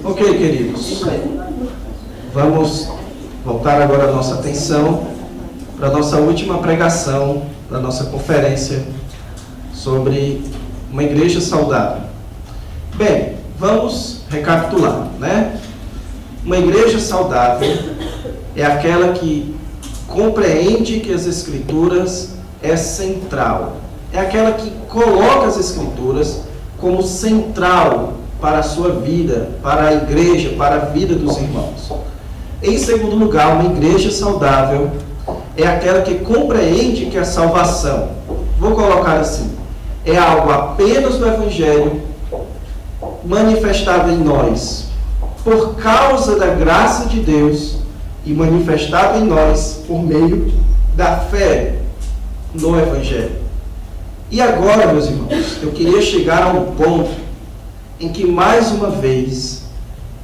Ok, queridos, vamos voltar agora a nossa atenção para a nossa última pregação da nossa conferência sobre uma igreja saudável. Bem, vamos recapitular, né? Uma igreja saudável é aquela que compreende que as Escrituras é central. É aquela que coloca as Escrituras como central para a sua vida, para a igreja, para a vida dos irmãos. Em segundo lugar, uma igreja saudável é aquela que compreende que a salvação, vou colocar assim, é algo apenas do Evangelho manifestado em nós por causa da graça de Deus e manifestado em nós por meio da fé no Evangelho. E agora, meus irmãos, eu queria chegar a um ponto em que, mais uma vez,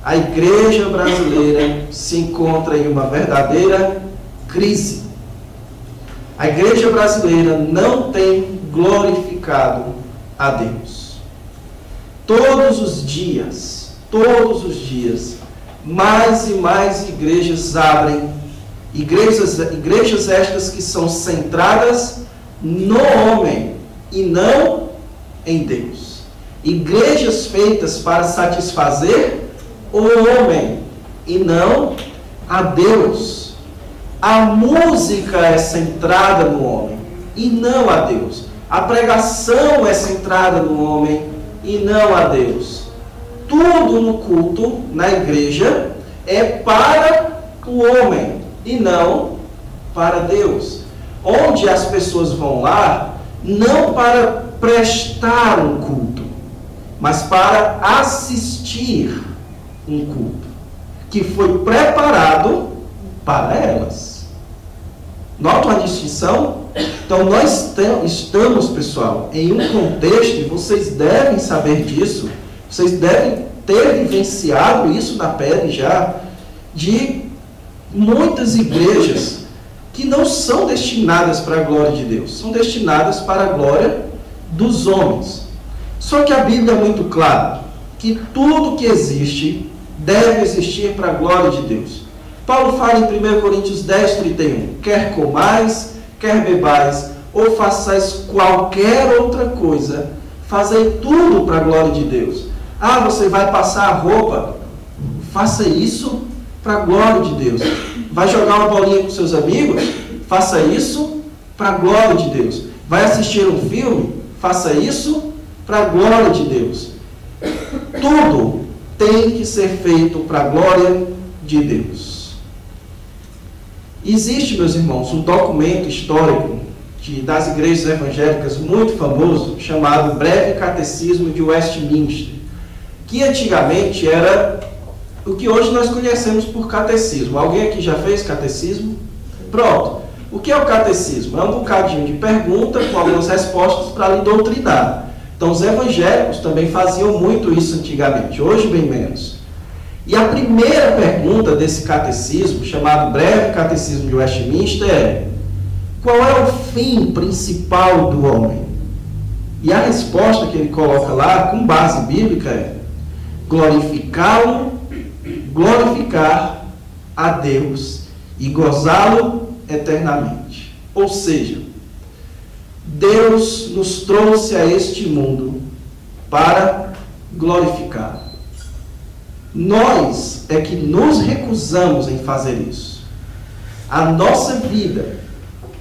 a igreja brasileira se encontra em uma verdadeira crise. A igreja brasileira não tem glorificado a Deus. Todos os dias, mais e mais igrejas abrem, igrejas estas que são centradas no homem e não em Deus. Igrejas feitas para satisfazer o homem e não a Deus. A música é centrada no homem e não a Deus. A pregação é centrada no homem e não a Deus. Tudo no culto, na igreja, é para o homem e não para Deus. Onde as pessoas vão lá, não para prestar um culto, mas para assistir um culto que foi preparado para elas. Notam a distinção? Então nós estamos, pessoal, em um contexto, e vocês devem saber disso, vocês devem ter vivenciado isso na pele já, de muitas igrejas que não são destinadas para a glória de Deus, são destinadas para a glória dos homens. Só que a Bíblia é muito clara que tudo que existe deve existir para a glória de Deus. Paulo fala em 1 Coríntios 10, 31, quer comais, quer bebais, ou façais qualquer outra coisa, fazei tudo para a glória de Deus. Ah, você vai passar a roupa, faça isso para a glória de Deus. Vai jogar uma bolinha com seus amigos, faça isso para a glória de Deus. Vai assistir um filme, faça isso para a glória de Deus. Tudo tem que ser feito para a glória de Deus. Existe, meus irmãos, um documento histórico das igrejas evangélicas muito famoso, chamado Breve Catecismo de Westminster, que antigamente era o que hoje nós conhecemos por catecismo. Alguém aqui já fez catecismo? Pronto. O que é o catecismo? É um bocadinho de pergunta com algumas respostas para lhe doutrinar. Então, os evangélicos também faziam muito isso antigamente, hoje bem menos. E a primeira pergunta desse catecismo, chamado Breve Catecismo de Westminster, é: qual é o fim principal do homem? E a resposta que ele coloca lá, com base bíblica, é: glorificá-lo, glorificar a Deus e gozá-lo eternamente. Ou seja, Deus nos trouxe a este mundo para glorificá-lo. Nós é que nos recusamos em fazer isso. A nossa vida,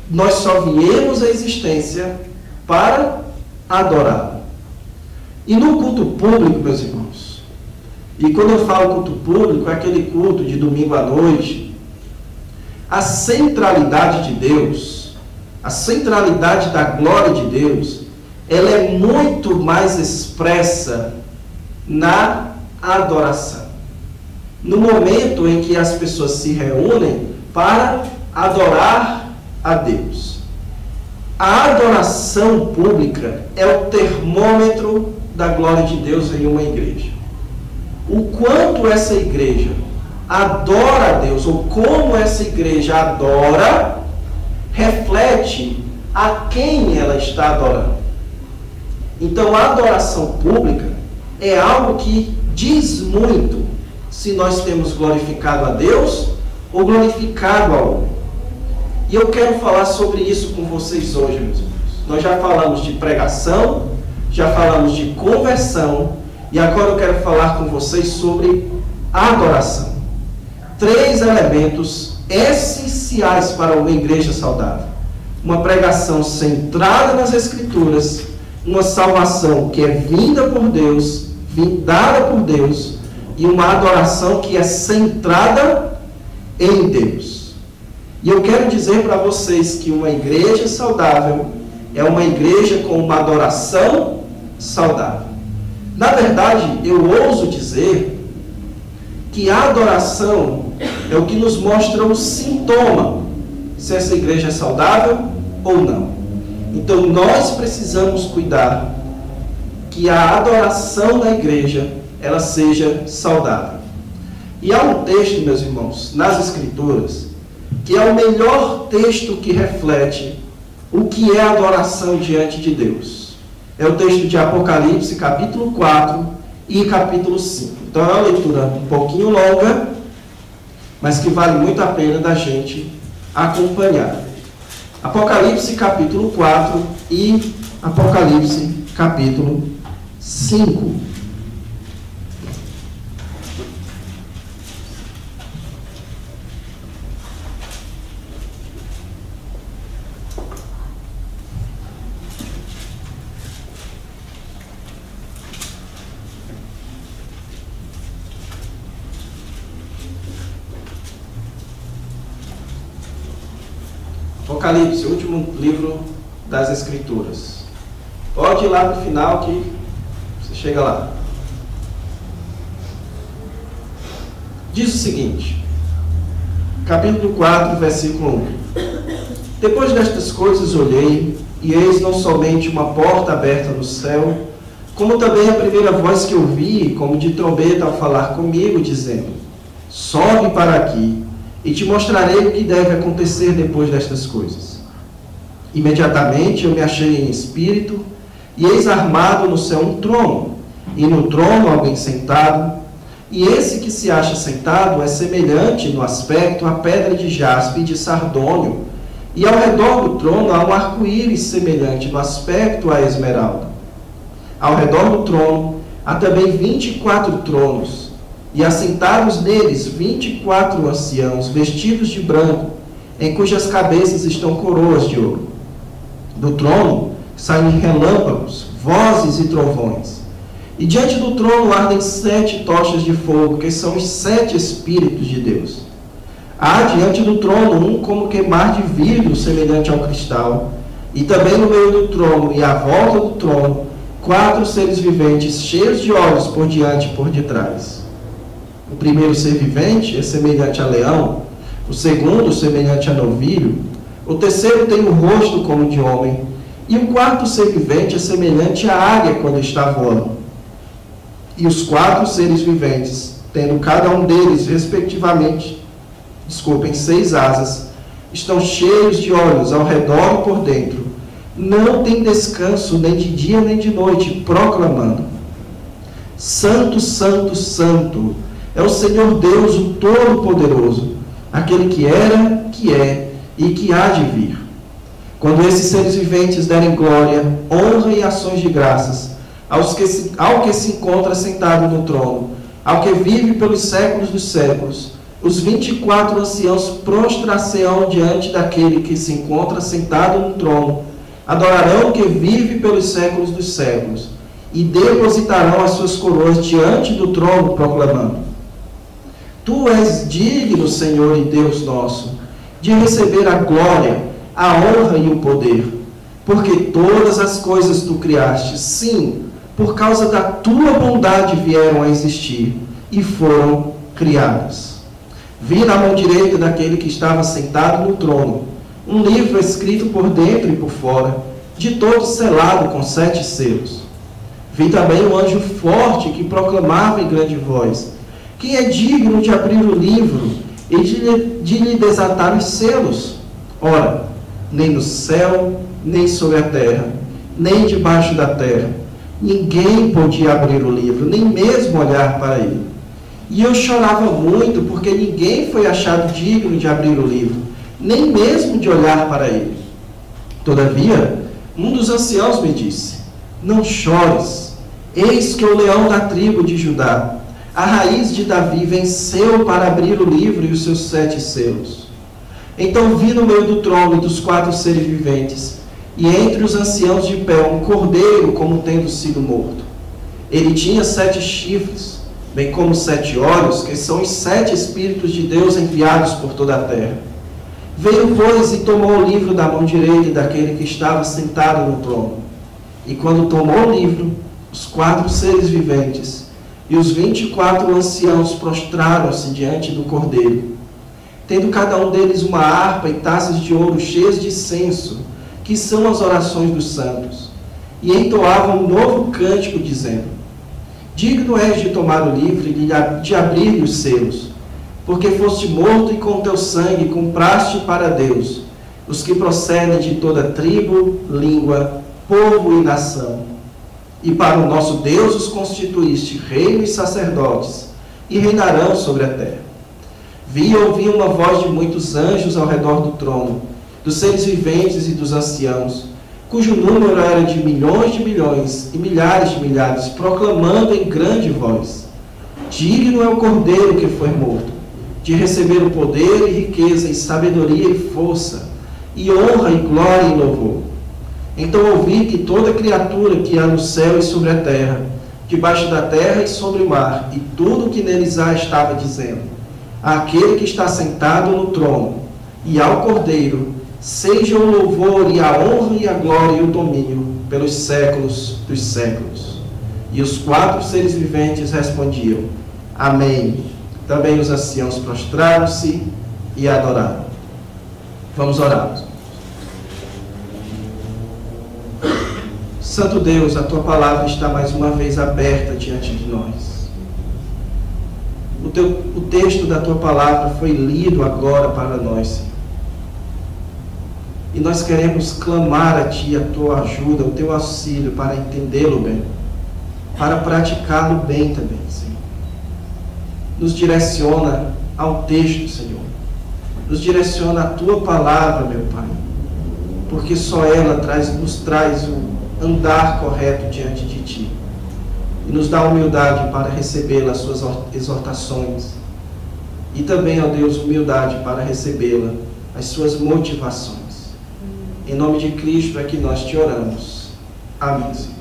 nós só viemos à existência para adorá-lo. E no culto público, meus irmãos, e quando eu falo culto público, é aquele culto de domingo à noite, a centralidade de Deus, a centralidade da glória de Deus, ela é muito mais expressa na adoração. No momento em que as pessoas se reúnem para adorar a Deus. A adoração pública é o termômetro da glória de Deus em uma igreja. O quanto essa igreja adora a Deus, ou como essa igreja adora, reflete a quem ela está adorando. Então, a adoração pública é algo que diz muito se nós temos glorificado a Deus ou glorificado ao homem. E eu quero falar sobre isso com vocês hoje, meus irmãos. Nós já falamos de pregação, já falamos de conversão, e agora eu quero falar com vocês sobre adoração. 3 elementos essenciais para uma igreja saudável: uma pregação centrada nas Escrituras, uma salvação que é vinda por Deus, dada por Deus, e uma adoração que é centrada em Deus. E eu quero dizer para vocês que uma igreja saudável é uma igreja com uma adoração saudável. Na verdade, eu ouso dizer que a adoração é o que nos mostra o sintoma se essa igreja é saudável ou não. Então nós precisamos cuidar que a adoração da igreja ela seja saudável. E há um texto, meus irmãos, nas Escrituras, que é o melhor texto que reflete o que é adoração diante de Deus. É o texto de Apocalipse, capítulo 4 e capítulo 5. Então é uma leitura um pouquinho longa, mas que vale muito a pena da gente acompanhar. Apocalipse, capítulo 4 e Apocalipse, capítulo 5. Apocalipse, o último livro das Escrituras. Pode ir lá para o final que você chega lá. Diz o seguinte, capítulo 4, versículo 1. Depois destas coisas olhei, e eis não somente uma porta aberta no céu, como também a primeira voz que ouvi, como de trombeta ao falar comigo, dizendo: sobe para aqui, e te mostrarei o que deve acontecer depois destas coisas. Imediatamente eu me achei em espírito, e eis armado no céu um trono, e no trono alguém sentado, e esse que se acha sentado é semelhante no aspecto à pedra de jaspe e de sardônio, e ao redor do trono há um arco-íris semelhante no aspecto à esmeralda. Ao redor do trono há também 24 tronos, e assentados neles 24 anciãos, vestidos de branco, em cujas cabeças estão coroas de ouro. Do trono saem relâmpagos, vozes e trovões. E diante do trono ardem 7 tochas de fogo, que são os 7 Espíritos de Deus. Há diante do trono um como queimar de vidro, semelhante ao cristal, e também no meio do trono e à volta do trono, 4 seres viventes, cheios de olhos por diante e por detrás. O primeiro ser vivente é semelhante a leão, o segundo semelhante a novilho, o terceiro tem o rosto como de homem, e o quarto ser vivente é semelhante à águia quando está voando. E os 4 seres viventes, tendo cada um deles, respectivamente, 6 asas, estão cheios de olhos ao redor e por dentro, não tem descanso nem de dia nem de noite, proclamando: Santo, Santo, Santo, é o Senhor Deus, o Todo-Poderoso, aquele que era, que é e que há de vir. Quando esses seres viventes derem glória, honra e ações de graças ao que se encontra sentado no trono, ao que vive pelos séculos dos séculos, os 24 anciãos prostrar-se-ão diante daquele que se encontra sentado no trono, adorarão o que vive pelos séculos dos séculos, e depositarão as suas coroas diante do trono, proclamando: Tu és digno, Senhor e Deus nosso, de receber a glória, a honra e o poder, porque todas as coisas tu criaste, sim, por causa da tua bondade vieram a existir e foram criadas. Vi na mão direita daquele que estava sentado no trono um livro escrito por dentro e por fora, de todo selado com 7 selos. Vi também um anjo forte que proclamava em grande voz: Quem é digno de abrir o livro e de lhe desatar os selos? Ora, nem no céu, nem sobre a terra, nem debaixo da terra, ninguém podia abrir o livro, nem mesmo olhar para ele. E eu chorava muito, porque ninguém foi achado digno de abrir o livro, nem mesmo de olhar para ele. Todavia, um dos anciãos me disse: não chores, eis que o leão da tribo de Judá, a raiz de Davi, venceu para abrir o livro e os seus 7 selos. Então vi no meio do trono e dos 4 seres viventes, e entre os anciãos de pé, um cordeiro como tendo sido morto. Ele tinha 7 chifres, bem como 7 olhos, que são os 7 Espíritos de Deus enviados por toda a terra. Veio, pois, e tomou o livro da mão direita daquele que estava sentado no trono. E quando tomou o livro, os 4 seres viventes e os 24 anciãos prostraram-se diante do cordeiro, tendo cada um deles uma harpa e taças de ouro cheias de incenso, que são as orações dos santos, e entoavam um novo cântico, dizendo: digno és de tomar o livro e de abrir-lhe os selos, porque foste morto e com teu sangue compraste para Deus os que procedem de toda tribo, língua, povo e nação. E para o nosso Deus os constituíste reino e sacerdotes, e reinarão sobre a terra. Vi e ouvi uma voz de muitos anjos ao redor do trono, dos seres viventes e dos anciãos, cujo número era de milhões e milhares de milhares, proclamando em grande voz: digno é o cordeiro que foi morto, de receber o poder e riqueza e sabedoria e força, e honra e glória e louvor. Então ouvi que toda criatura que há no céu e sobre a terra, debaixo da terra e sobre o mar, e tudo o que neles há, estava dizendo: àquele que está sentado no trono e ao cordeiro, seja o louvor e a honra e a glória e o domínio pelos séculos dos séculos. E os 4 seres viventes respondiam: amém. Também os anciãos prostraram-se e adoraram. Vamos orar. Santo Deus, a Tua palavra está mais uma vez aberta diante de nós. O texto da Tua palavra foi lido agora para nós, Senhor. E nós queremos clamar a Ti a Tua ajuda, o Teu auxílio para entendê-lo bem, para praticá-lo bem também, Senhor. Nos direciona ao texto, Senhor. Nos direciona a Tua palavra, meu Pai, porque só ela nos traz o andar correto diante de Ti, e nos dá humildade para recebê-la, as Suas exortações, e também, ó Deus, humildade para recebê-la, as Suas motivações. Em nome de Cristo é que nós Te oramos. Amém, Senhor.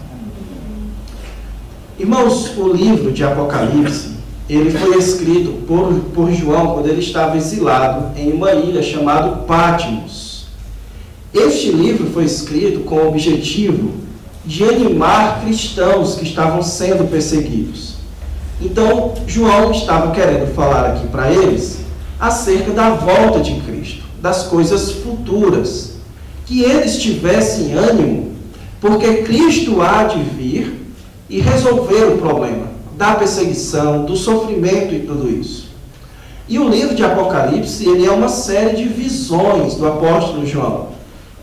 Irmãos, o livro de Apocalipse, ele foi escrito por João quando ele estava exilado em uma ilha chamada Patmos. Este livro foi escrito com o objetivo de animar cristãos que estavam sendo perseguidos. Então, João estava querendo falar aqui para eles acerca da volta de Cristo, das coisas futuras, que eles tivessem ânimo, porque Cristo há de vir e resolver o problema da perseguição, do sofrimento e tudo isso. E o livro de Apocalipse, ele é uma série de visões do apóstolo João.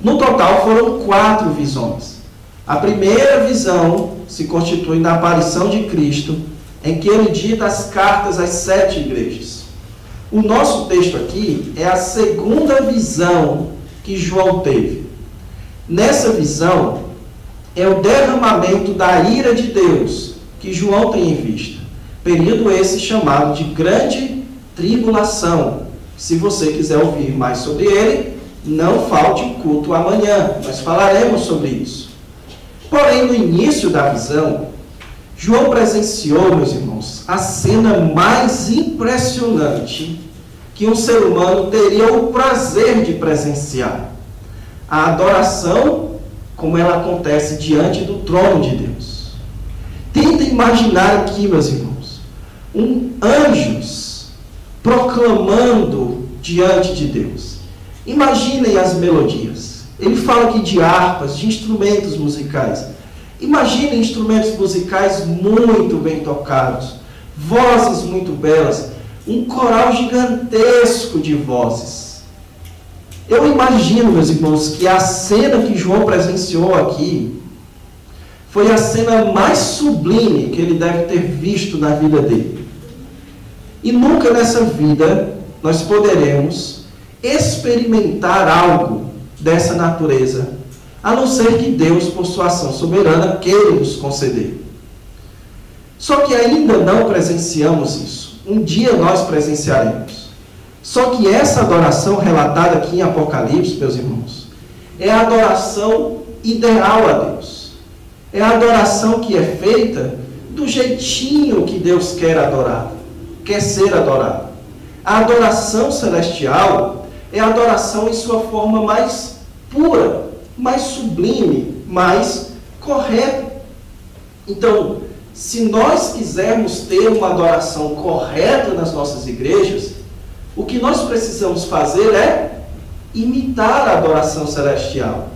No total foram 4 visões. A primeira visão se constitui na aparição de Cristo, em que ele dita as cartas às 7 igrejas. O nosso texto aqui é a segunda visão que João teve. Nessa visão, é o derramamento da ira de Deus que João tem em vista. Período esse chamado de grande tribulação. Se você quiser ouvir mais sobre ele, não falte o culto amanhã. Nós falaremos sobre isso. Porém, no início da visão, João presenciou, meus irmãos, a cena mais impressionante que um ser humano teria o prazer de presenciar. A adoração, como ela acontece diante do trono de Deus. Tenta imaginar aqui, meus irmãos, anjos proclamando diante de Deus. Imaginem as melodias. Ele fala aqui de harpas, de instrumentos musicais. Imaginem instrumentos musicais muito bem tocados, vozes muito belas, um coral gigantesco de vozes. Eu imagino, meus irmãos, que a cena que João presenciou aqui foi a cena mais sublime que ele deve ter visto na vida dele. E nunca nessa vida nós poderemos experimentar algo dessa natureza, a não ser que Deus, por sua ação soberana, queira nos conceder. Só que ainda não presenciamos isso. Um dia nós presenciaremos. Só que essa adoração relatada aqui em Apocalipse, meus irmãos, é a adoração ideal a Deus. É a adoração que é feita do jeitinho que Deus quer adorar, quer ser adorado. A adoração celestial é a adoração em sua forma mais pura, mais sublime, mais correta. Então, se nós quisermos ter uma adoração correta nas nossas igrejas, o que nós precisamos fazer é imitar a adoração celestial.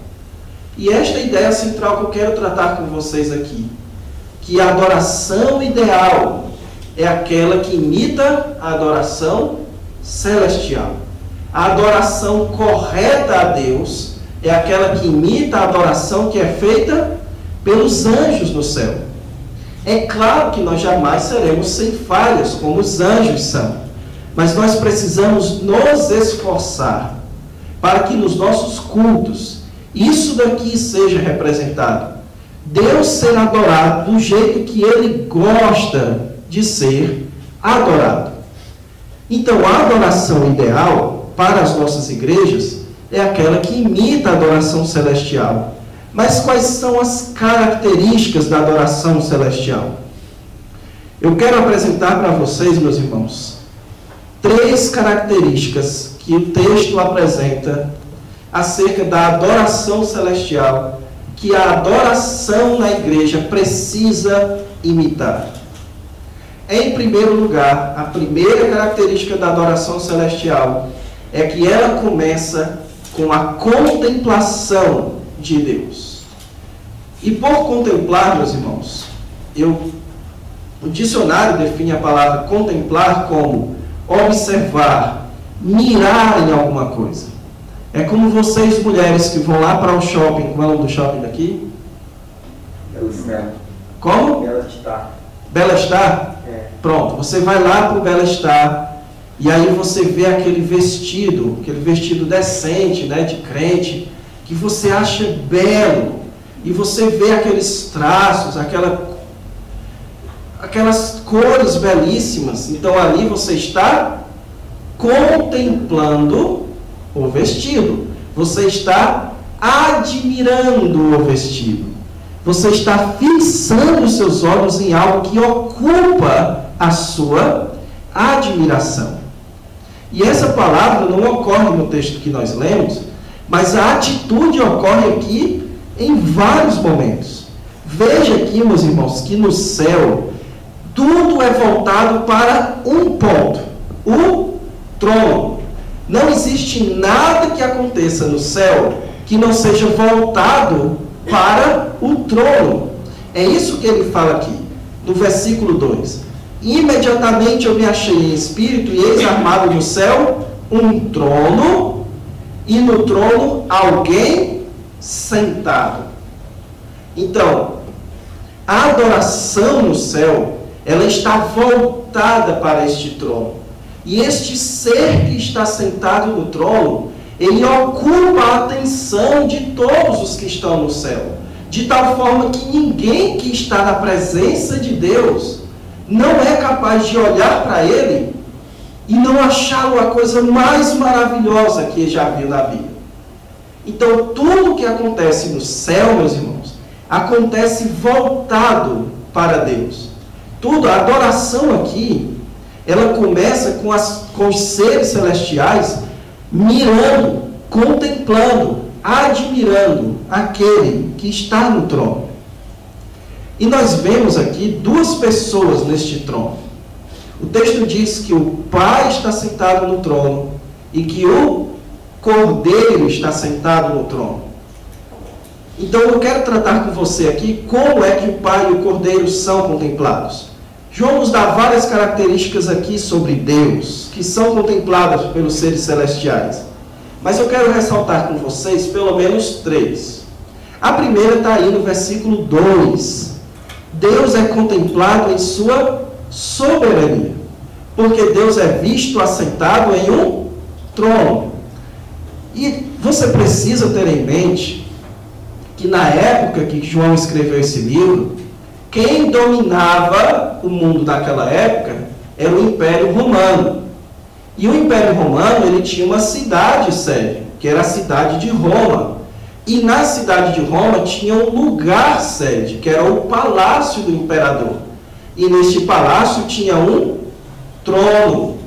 E esta é a ideia central que eu quero tratar com vocês aqui. Que a adoração ideal é aquela que imita a adoração celestial. A adoração correta a Deus é aquela que imita a adoração que é feita pelos anjos no céu. É claro que nós jamais seremos sem falhas, como os anjos são. Mas nós precisamos nos esforçar para que nos nossos cultos isso daqui seja representado. Deus ser adorado do jeito que Ele gosta de ser adorado. Então, a adoração ideal para as nossas igrejas é aquela que imita a adoração celestial. Mas quais são as características da adoração celestial? Eu quero apresentar para vocês, meus irmãos, 3 características que o texto apresenta acerca da adoração celestial, que a adoração na igreja precisa imitar. Em primeiro lugar, a primeira característica da adoração celestial é que ela começa com a contemplação de Deus. E por contemplar, meus irmãos, o dicionário define a palavra contemplar como observar, mirar em alguma coisa. É como vocês, mulheres, que vão lá para o shopping. Qual é o nome do shopping daqui? Bela-Star. Como? Bela-Star. Bela-Star? É. Pronto, você vai lá para o Bela-Star e aí você vê aquele vestido decente, né, de crente, que você acha belo. E você vê aqueles traços, aquelas cores belíssimas. Então ali você está contemplando o vestido. Você está admirando o vestido. Você está fixando os seus olhos em algo que ocupa a sua admiração. E essa palavra não ocorre no texto que nós lemos, mas a atitude ocorre aqui em vários momentos. Veja aqui, meus irmãos, que no céu tudo é voltado para um ponto: o trono. Não existe nada que aconteça no céu que não seja voltado para o trono. É isso que ele fala aqui, no versículo 2. Imediatamente eu me achei em espírito, e eis armado no céu um trono, e no trono alguém sentado. Então, a adoração no céu, ela está voltada para este trono. E este ser que está sentado no trono, ele ocupa a atenção de todos os que estão no céu, de tal forma que ninguém que está na presença de Deus não é capaz de olhar para ele e não achá-lo a coisa mais maravilhosa que já viu na vida. Então, tudo o que acontece no céu, meus irmãos, acontece voltado para Deus. Tudo, a adoração aqui, ela começa com os seres celestiais mirando, contemplando, admirando aquele que está no trono. E nós vemos aqui 2 pessoas neste trono. O texto diz que o Pai está sentado no trono e que o Cordeiro está sentado no trono. Então eu quero tratar com você aqui como é que o Pai e o Cordeiro são contemplados. João nos dá várias características aqui sobre Deus, que são contempladas pelos seres celestiais. Mas eu quero ressaltar com vocês pelo menos 3. A primeira está aí no versículo 2. Deus é contemplado em sua soberania. Porque Deus é visto assentado em um trono. E você precisa ter em mente que na época que João escreveu esse livro, quem dominava o mundo naquela época era o Império Romano. E o Império Romano, ele tinha uma cidade sede, que era a cidade de Roma. E na cidade de Roma tinha um lugar sede, que era o palácio do imperador. E neste palácio tinha um trono,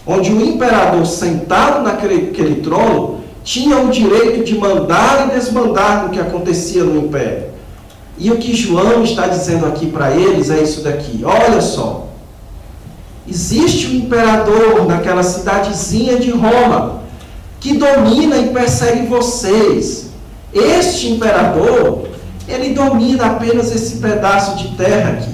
onde o imperador, sentado naquele trono, tinha o direito de mandar e desmandar no que acontecia no império. E o que João está dizendo aqui para eles é isso daqui. Olha só. Existe um imperador naquela cidadezinha de Roma que domina e persegue vocês. Este imperador, ele domina apenas esse pedaço de terra aqui.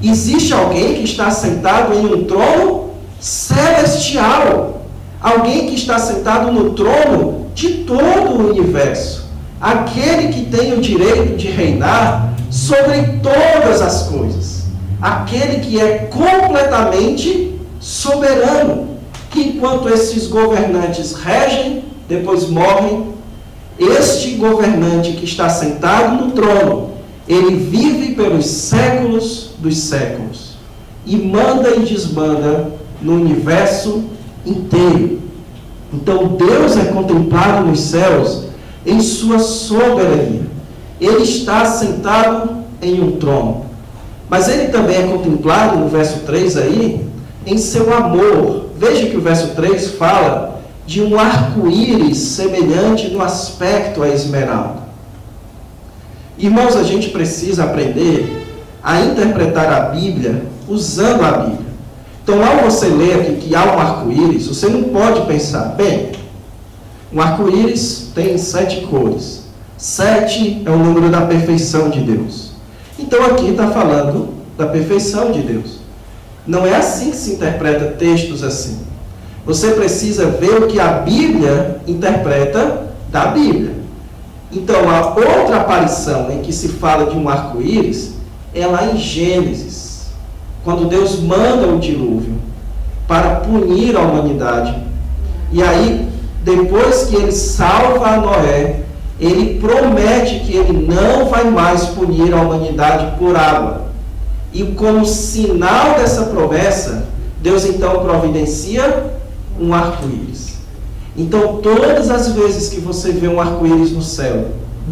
Existe alguém que está sentado em um trono celestial. Alguém que está sentado no trono de todo o universo. Aquele que tem o direito de reinar sobre todas as coisas. Aquele que é completamente soberano. Que enquanto esses governantes regem, depois morrem, este governante que está sentado no trono, ele vive pelos séculos dos séculos. E manda e desmanda no universo inteiro. Então Deus é contemplado nos céus em sua soberania. Ele está sentado em um trono. Mas ele também é contemplado, no verso 3 aí, em seu amor. Veja que o verso 3 fala de um arco-íris semelhante no aspecto à esmeralda. Irmãos, a gente precisa aprender a interpretar a Bíblia usando a Bíblia. Então, ao você ler aqui que há um arco-íris, você não pode pensar, bem, um arco-íris tem 7 cores. 7 é o número da perfeição de Deus. Então, aqui está falando da perfeição de Deus. Não é assim que se interpreta textos assim. Você precisa ver o que a Bíblia interpreta da Bíblia. Então, a outra aparição em que se fala de um arco-íris é lá em Gênesis, quando Deus manda o dilúvio para punir a humanidade. E aí, depois que ele salva a Noé, ele promete que ele não vai mais punir a humanidade por água. E como sinal dessa promessa, Deus então providencia um arco-íris. Então, todas as vezes que você vê um arco-íris no céu,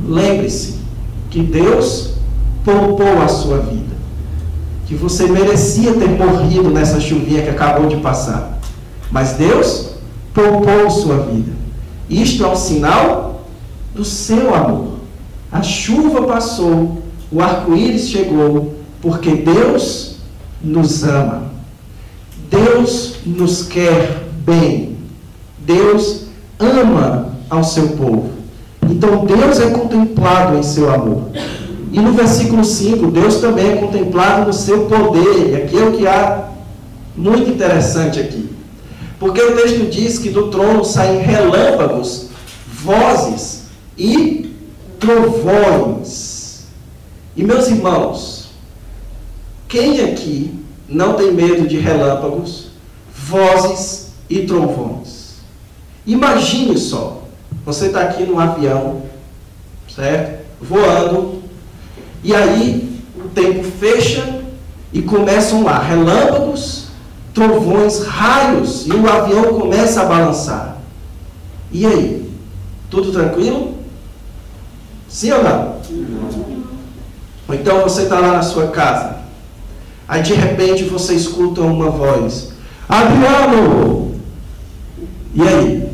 lembre-se que Deus poupou a sua vida. Que você merecia ter morrido nessa chuvinha que acabou de passar. Mas Deus poupou sua vida. Isto é um sinal do seu amor. A chuva passou, o arco-íris chegou, porque Deus nos ama. Deus nos quer bem. Deus ama ao seu povo. Então Deus é contemplado em seu amor. E no versículo 5, Deus também é contemplado no seu poder. E aqui é o que há muito interessante aqui. Porque o texto diz que do trono saem relâmpagos, vozes e trovões. E meus irmãos, quem aqui não tem medo de relâmpagos, vozes e trovões? Imagine só, você está aqui num avião, certo? Voando, e aí o tempo fecha e começam lá relâmpagos, trovões, raios, e o avião começa a balançar. E aí? Tudo tranquilo? Sim ou não? Ou então você está lá na sua casa, aí de repente você escuta uma voz: Adriano! E aí?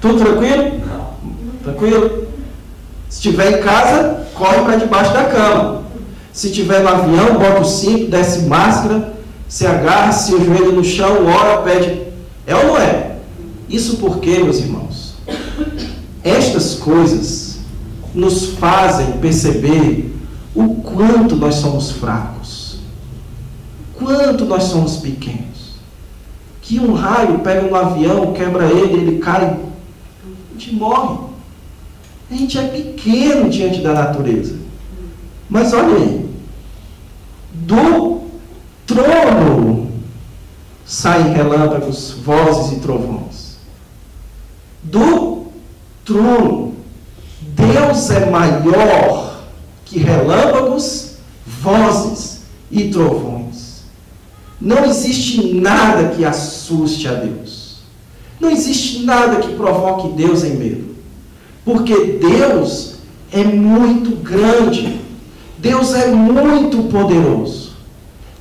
Tudo tranquilo? Tranquilo? Se estiver em casa, corre para debaixo da cama. Se estiver no avião, bota o cinto, desce máscara, se agarra, se ajoelha no chão, ora, pede. É ou não é? Isso porque, meus irmãos, estas coisas nos fazem perceber o quanto nós somos fracos, quanto nós somos pequenos. Que um raio pega no avião, quebra ele, ele cai, a gente morre. A gente é pequeno diante da natureza. Mas olha aí, do trono saem relâmpagos, vozes e trovões. Do trono, Deus é maior que relâmpagos, vozes e trovões. Não existe nada que assuste a Deus. Não existe nada que provoque Deus em medo. Porque Deus é muito grande. Deus é muito poderoso.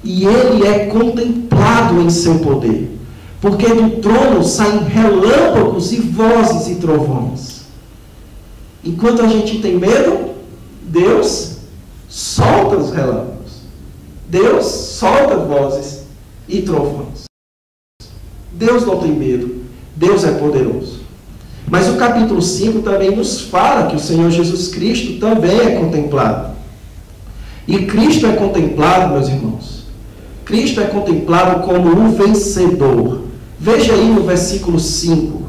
E Ele é contemplado em seu poder. Porque do trono saem relâmpagos e vozes e trovões. Enquanto a gente tem medo, Deus solta os relâmpagos. Deus solta vozes e trovões. Deus não tem medo. Deus é poderoso. Mas o capítulo 5 também nos fala que o Senhor Jesus Cristo também é contemplado. E Cristo é contemplado, meus irmãos. Cristo é contemplado como um vencedor. Veja aí no versículo 5.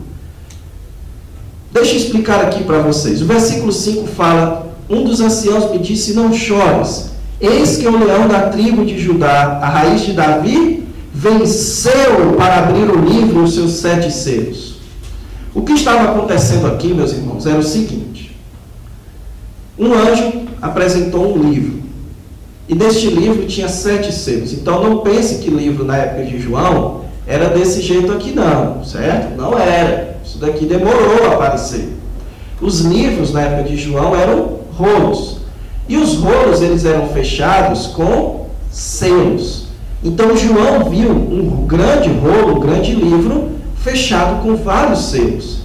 Deixa eu explicar aqui para vocês. O versículo 5 fala: um dos anciãos me disse, não chores. Eis que o leão da tribo de Judá, a raiz de Davi, venceu para abrir o livro e os seus 7 selos. O que estava acontecendo aqui, meus irmãos, era o seguinte. Um anjo apresentou um livro. E neste livro tinha 7 selos. Então não pense que livro na época de João era desse jeito aqui não, certo? Não era. Isso daqui demorou a aparecer. Os livros na época de João eram rolos. E os rolos eles eram fechados com selos. Então João viu um grande rolo, um grande livro, fechado com vários selos.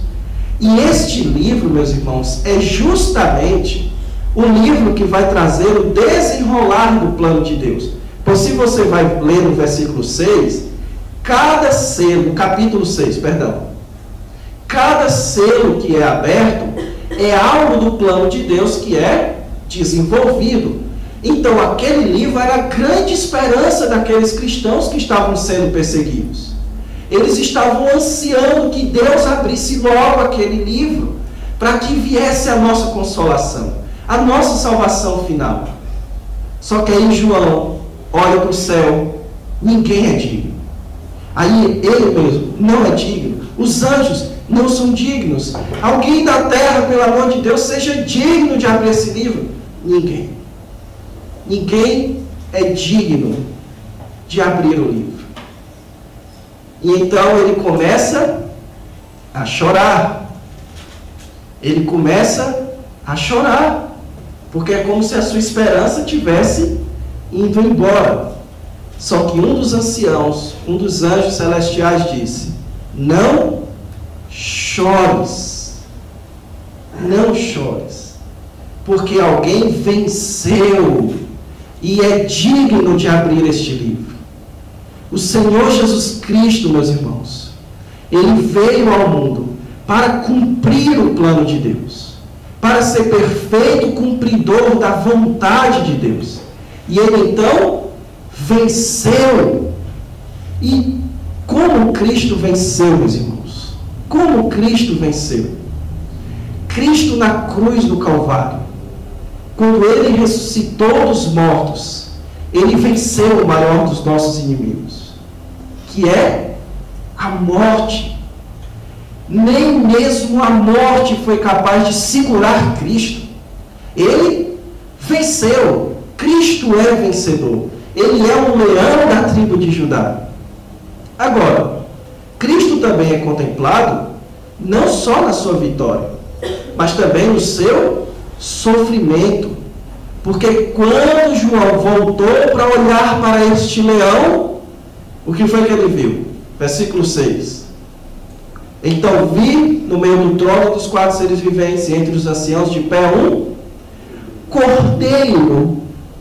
E este livro, meus irmãos, é justamente o livro que vai trazer o desenrolar do plano de Deus. Pois se você vai ler no versículo 6, cada selo, no capítulo 6, perdão, cada selo que é aberto é algo do plano de Deus que é desenvolvido. Então aquele livro era a grande esperança daqueles cristãos que estavam sendo perseguidos. Eles estavam ansiando que Deus abrisse logo aquele livro para que viesse a nossa consolação, a nossa salvação final. Só que aí João olha para o céu, ninguém é digno. Aí ele mesmo não é digno. Os anjos não são dignos. Alguém da terra, pelo amor de Deus, seja digno de abrir esse livro. Ninguém. Ninguém é digno de abrir o livro. E então ele começa a chorar. Ele começa a chorar. Porque é como se a sua esperança tivesse indo embora. Só que um dos anciãos, um dos anjos celestiais disse: não chores. Não chores. Porque alguém venceu e é digno de abrir este livro. O Senhor Jesus Cristo, meus irmãos, Ele veio ao mundo para cumprir o plano de Deus, para ser perfeito cumpridor da vontade de Deus. E Ele então venceu. E como Cristo venceu, meus irmãos? Como Cristo venceu? Cristo na cruz do Calvário, quando Ele ressuscitou dos mortos, Ele venceu o maior dos nossos inimigos, que é a morte. Nem mesmo a morte foi capaz de segurar Cristo. Ele venceu. Cristo é vencedor. Ele é um leão da tribo de Judá. Agora, Cristo também é contemplado não só na sua vitória, mas também no seu sofrimento. Porque quando João voltou para olhar para este leão, o que foi que ele viu? Versículo 6. Então vi no meio do trono dos 4 seres viventes e entre os anciãos de pé um cordeiro,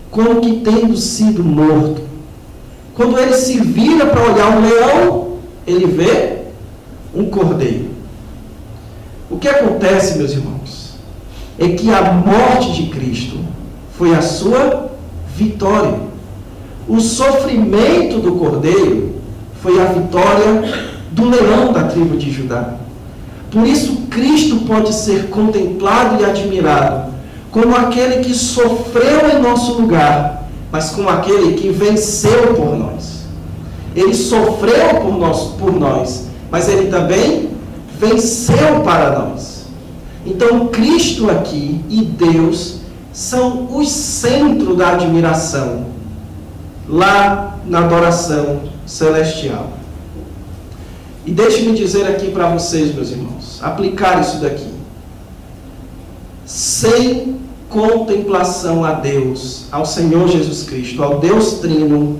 como que tendo sido morto. Quando ele se vira para olhar um leão, ele vê um cordeiro. O que acontece, meus irmãos, é que a morte de Cristo foi a sua vitória. O sofrimento do cordeiro foi a vitória do leão da tribo de Judá. Por isso Cristo pode ser contemplado e admirado como aquele que sofreu em nosso lugar, mas como aquele que venceu por nós. Ele sofreu por nós, mas Ele também venceu para nós. Então, Cristo aqui e Deus são o centro da admiração, lá na adoração celestial. E deixe-me dizer aqui para vocês, meus irmãos, aplicar isso daqui. Sem contemplação a Deus, ao Senhor Jesus Cristo, ao Deus Trino,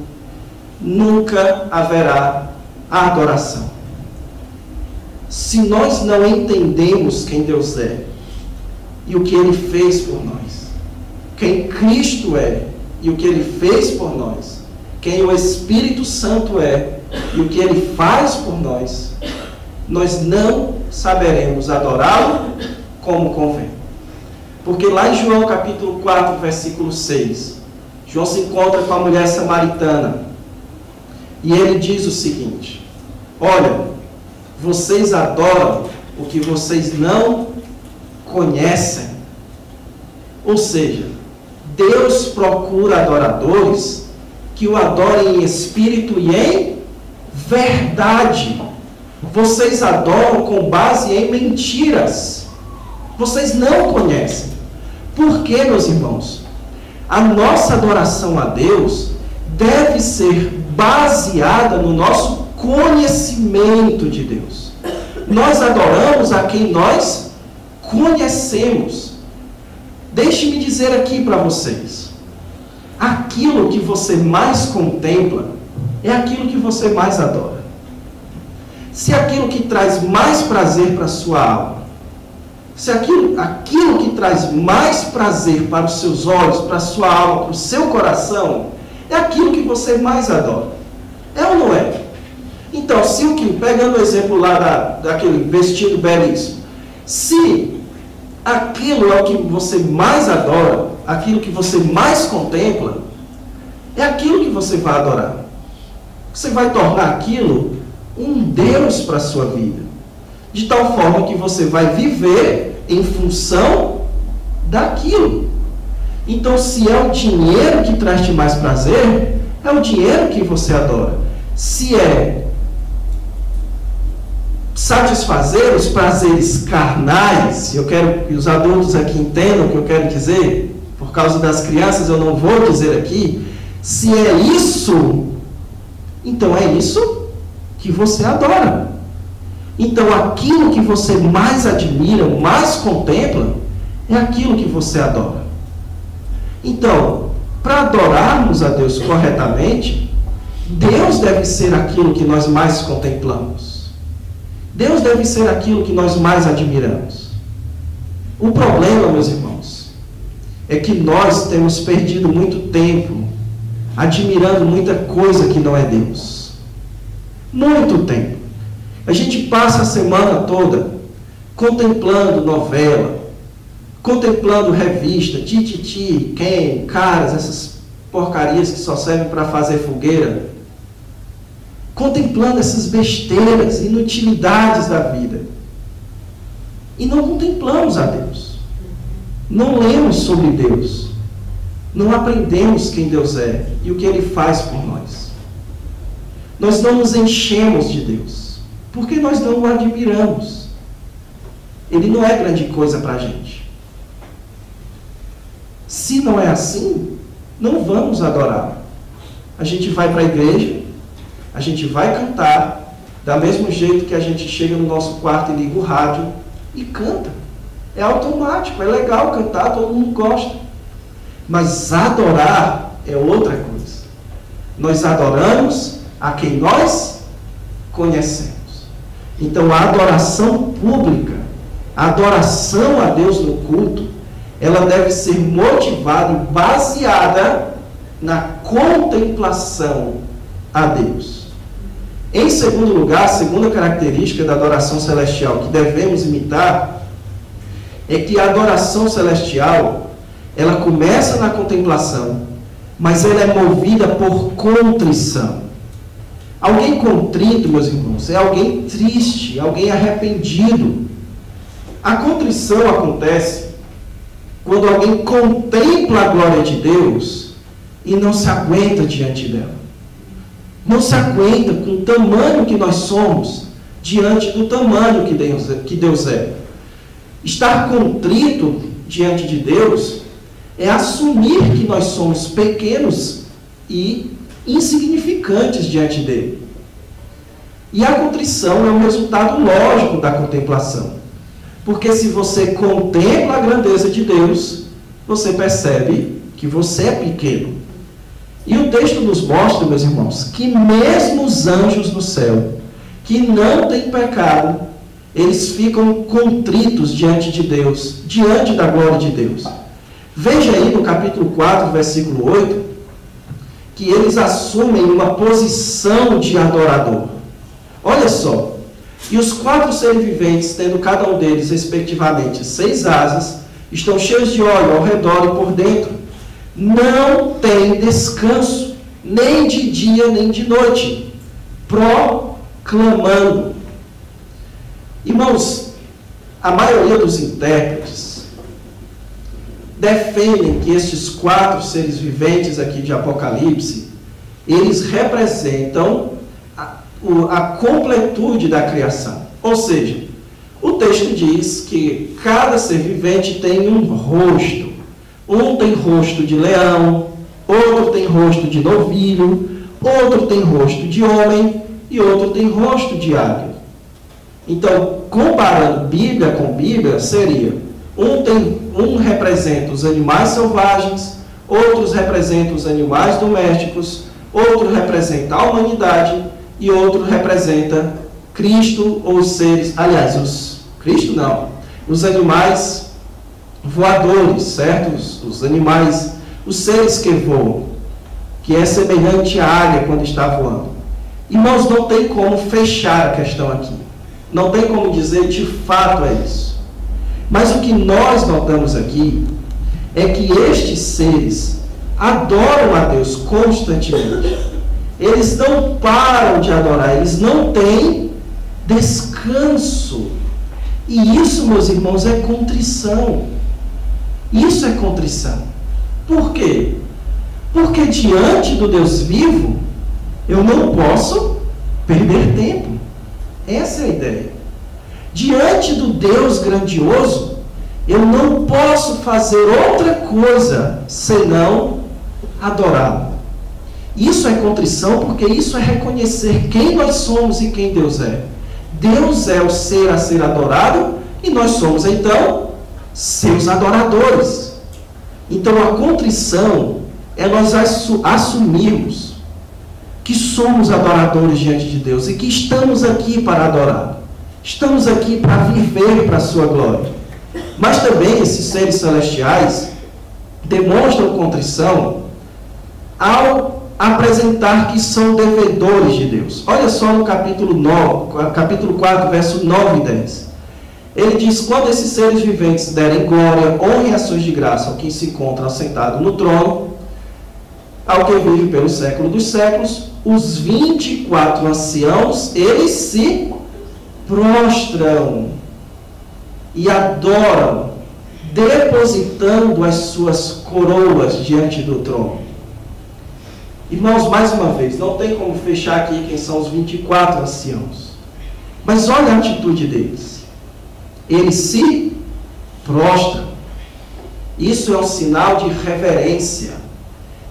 nunca haverá a adoração. Se nós não entendemos quem Deus é e o que Ele fez por nós, quem Cristo é e o que Ele fez por nós, quem o Espírito Santo é e o que Ele faz por nós, nós não saberemos adorá-lo como convém. Porque lá em João capítulo 4, versículo 6, João se encontra com a mulher samaritana e ele diz o seguinte: olha, vocês adoram o que vocês não conhecem. Ou seja, Deus procura adoradores que o adorem em espírito e em verdade. Vocês adoram com base em mentiras. Vocês não conhecem. Por quê, meus irmãos? A nossa adoração a Deus deve ser baseada no nosso conhecimento de Deus. Nós adoramos a quem nós conhecemos. Deixe-me dizer aqui para vocês: aquilo que você mais contempla é aquilo que você mais adora. Se aquilo que traz mais prazer para a sua alma, se aquilo que traz mais prazer para os seus olhos, para a sua alma, para o seu coração, é aquilo que você mais adora. É ou não é? Então, se o que, pegando o exemplo lá daquele vestido belíssimo, se aquilo é o que você mais adora, aquilo que você mais contempla, é aquilo que você vai adorar. Você vai tornar aquilo um Deus para a sua vida, de tal forma que você vai viver em função daquilo. Então, se é o dinheiro que traz-te mais prazer, é o dinheiro que você adora. Se é satisfazer os prazeres carnais, eu quero que os adultos aqui entendam o que eu quero dizer, por causa das crianças eu não vou dizer aqui, se é isso, então é isso que você adora. Então aquilo que você mais admira, mais contempla, é aquilo que você adora. Então, para adorarmos a Deus corretamente, Deus deve ser aquilo que nós mais contemplamos. Deus deve ser aquilo que nós mais admiramos. O problema, meus irmãos, é que nós temos perdido muito tempo admirando muita coisa que não é Deus. Muito tempo. A gente passa a semana toda contemplando novela, contemplando revista, tititi, quem, caras, essas porcarias que só servem para fazer fogueira, contemplando essas besteiras, inutilidades da vida. E não contemplamos a Deus. Não lemos sobre Deus. Não aprendemos quem Deus é e o que Ele faz por nós. Nós não nos enchemos de Deus, porque nós não o admiramos. Ele não é grande coisa para a gente. Se não é assim, não vamos adorar. A gente vai para a igreja, a gente vai cantar, da mesmo jeito que a gente chega no nosso quarto e liga o rádio e canta. É automático, é legal cantar, todo mundo gosta. Mas adorar é outra coisa. Nós adoramos a quem nós conhecemos. Então a adoração pública, a adoração a Deus no culto, ela deve ser motivada e baseada na contemplação a Deus. Em segundo lugar, a segunda característica da adoração celestial que devemos imitar é que a adoração celestial, ela começa na contemplação, mas ela é movida por contrição. Alguém contrito, meus irmãos, é alguém triste, alguém arrependido. A contrição acontece quando alguém contempla a glória de Deus e não se aguenta diante dela. não se aguenta com o tamanho que nós somos diante do tamanho que Deus é. Estar contrito diante de Deus é assumir que nós somos pequenos e insignificantes diante dele. E a contrição é um resultado lógico da contemplação. Porque se você contempla a grandeza de Deus, você percebe que você é pequeno. E o texto nos mostra, meus irmãos, que mesmo os anjos do céu, que não têm pecado, eles ficam contritos diante de Deus, diante da glória de Deus. Veja aí no capítulo 4, versículo 8, que eles assumem uma posição de adorador. Olha só, e os 4 seres viventes, tendo cada um deles, respectivamente, 6 asas, estão cheios de óleo ao redor e por dentro. Não tem descanso, nem de dia nem de noite, proclamando. Irmãos, a maioria dos intérpretes defendem que estes 4 seres viventes aqui de Apocalipse, eles representam a completude da criação. Ou seja, o texto diz que cada ser vivente tem um rosto. Um tem rosto de leão, outro tem rosto de novilho, outro tem rosto de homem e outro tem rosto de águia. Então, comparando Bíblia com Bíblia, seria um representa os animais selvagens, outros representam os animais domésticos, outro representa a humanidade e outro representa Cristo ou os seres, aliás, Cristo não, os animais voadores, certo? Os animais, os seres que voam, que é semelhante à águia quando está voando. Irmãos, não tem como fechar a questão aqui. Não tem como dizer de fato é isso. Mas o que nós notamos aqui é que estes seres adoram a Deus constantemente. Eles não param de adorar, eles não têm descanso. E isso, meus irmãos, é contrição. Isso é contrição. Por quê? Porque diante do Deus vivo, eu não posso perder tempo. Essa é a ideia. Diante do Deus grandioso, eu não posso fazer outra coisa senão adorá-lo. Isso é contrição, porque isso é reconhecer quem nós somos e quem Deus é. Deus é o ser a ser adorado e nós somos, então, seus adoradores. Então, a contrição é nós assumirmos que somos adoradores diante de Deus e que estamos aqui para adorar. Estamos aqui para viver para a sua glória. Mas também esses seres celestiais demonstram contrição ao apresentar que são devedores de Deus. Olha só no capítulo 4, verso 9 e 10. Ele diz: quando esses seres viventes derem glória, honra e ações de graça ao que se encontra sentado no trono, ao que vive pelo século dos séculos, os 24 anciãos, eles se prostram e adoram, depositando as suas coroas diante do trono. Irmãos, mais uma vez, não tem como fechar aqui quem são os 24 anciãos. Mas olha a atitude deles. Eles se prostram. Isso é um sinal de reverência.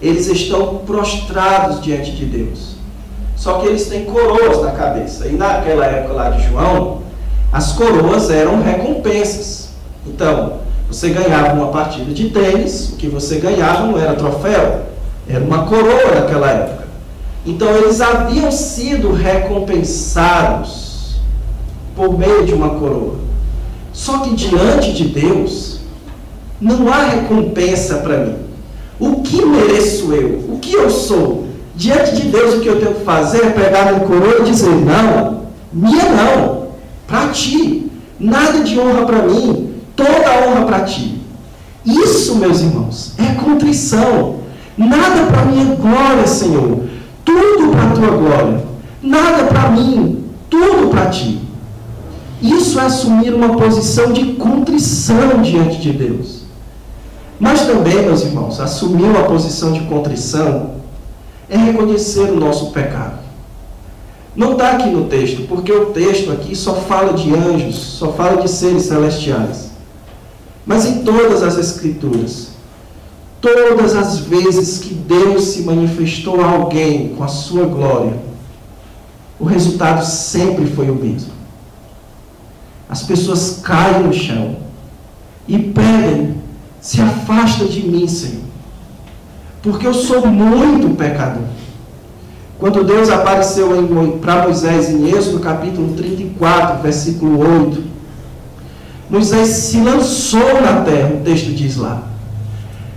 Eles estão prostrados diante de Deus. Só que eles têm coroas na cabeça. E naquela época lá de João, as coroas eram recompensas. Então, você ganhava uma partida de tênis, o que você ganhava não era troféu, era uma coroa naquela época. Então, eles haviam sido recompensados por meio de uma coroa. Só que diante de Deus, não há recompensa para mim. O que mereço eu? O que eu sou? Diante de Deus, o que eu tenho que fazer é pegar a minha coroa e dizer: não, minha não, para ti. Nada de honra para mim, toda a honra para ti. Isso, meus irmãos, é contrição. Nada para minha glória, Senhor, tudo para a tua glória. Nada para mim, tudo para ti. Isso é assumir uma posição de contrição diante de Deus. Mas também, meus irmãos, assumir uma posição de contrição é reconhecer o nosso pecado. Não está aqui no texto, porque o texto aqui só fala de anjos, só fala de seres celestiais. Mas em todas as Escrituras, todas as vezes que Deus se manifestou a alguém com a sua glória, o resultado sempre foi o mesmo. As pessoas caem no chão e pedem: se afasta de mim, Senhor, porque eu sou muito pecador. Quando Deus apareceu para Moisés em Êxodo capítulo 34, versículo 8, Moisés se lançou na terra, o texto diz lá.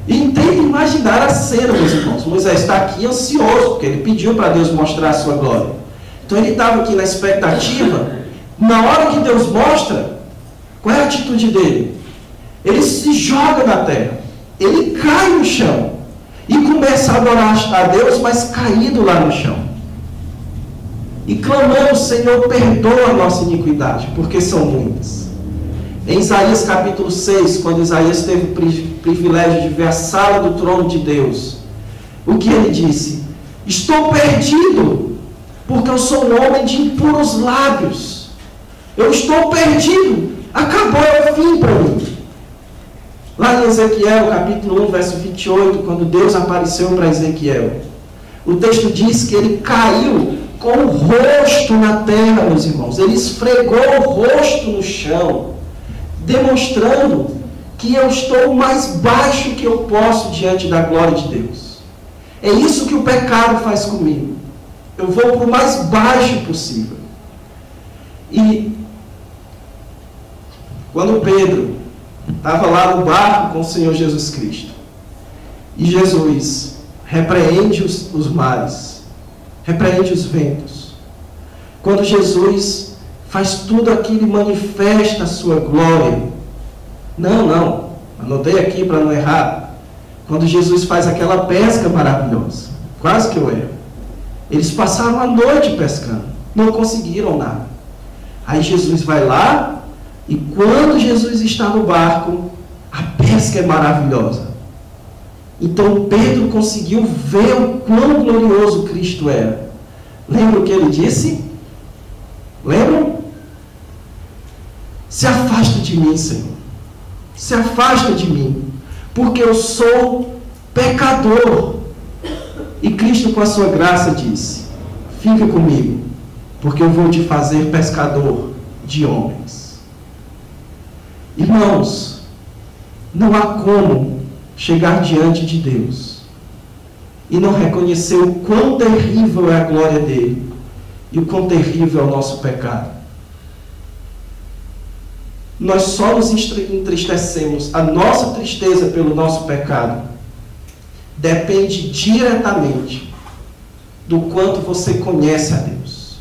E tenta imaginar a cena, meus irmãos. Moisés está aqui ansioso, porque ele pediu para Deus mostrar a sua glória. Então ele estava aqui na expectativa. Na hora que Deus mostra, qual é a atitude dele? Ele se joga na terra, ele cai no chão e começa a adorar a Deus, mas caído lá no chão. E clamando: Senhor, perdoa a nossa iniquidade, porque são muitas. Em Isaías capítulo 6, quando Isaías teve o privilégio de ver a sala do trono de Deus, o que ele disse? Estou perdido, porque eu sou um homem de impuros lábios. Eu estou perdido, acabou o fim para mim. Lá em Ezequiel, capítulo 1, verso 28, quando Deus apareceu para Ezequiel, o texto diz que ele caiu com o rosto na terra, meus irmãos. Ele esfregou o rosto no chão, demonstrando que eu estou o mais baixo que eu posso diante da glória de Deus. É isso que o pecado faz comigo. Eu vou para o mais baixo possível. E quando Pedro estava lá no barco com o Senhor Jesus Cristo, e Jesus repreende os mares, repreende os ventos. Quando Jesus faz tudo aquilo e manifesta a sua glória. Não, anotei aqui para não errar. Quando Jesus faz aquela pesca maravilhosa, quase que eu erro. Eles passaram a noite pescando, não conseguiram nada. Aí Jesus vai lá, e quando Jesus está no barco, a pesca é maravilhosa. Então Pedro conseguiu ver o quão glorioso Cristo era. Lembra o que ele disse? Lembram? Se afasta de mim, Senhor. Se afasta de mim, porque eu sou pecador. E Cristo, com a sua graça, disse: fica comigo, porque eu vou te fazer pescador de homens. Irmãos, não há como chegar diante de Deus e não reconhecer o quão terrível é a glória dele e o quão terrível é o nosso pecado. Nós só nos entristecemos. A nossa tristeza pelo nosso pecado depende diretamente do quanto você conhece a Deus.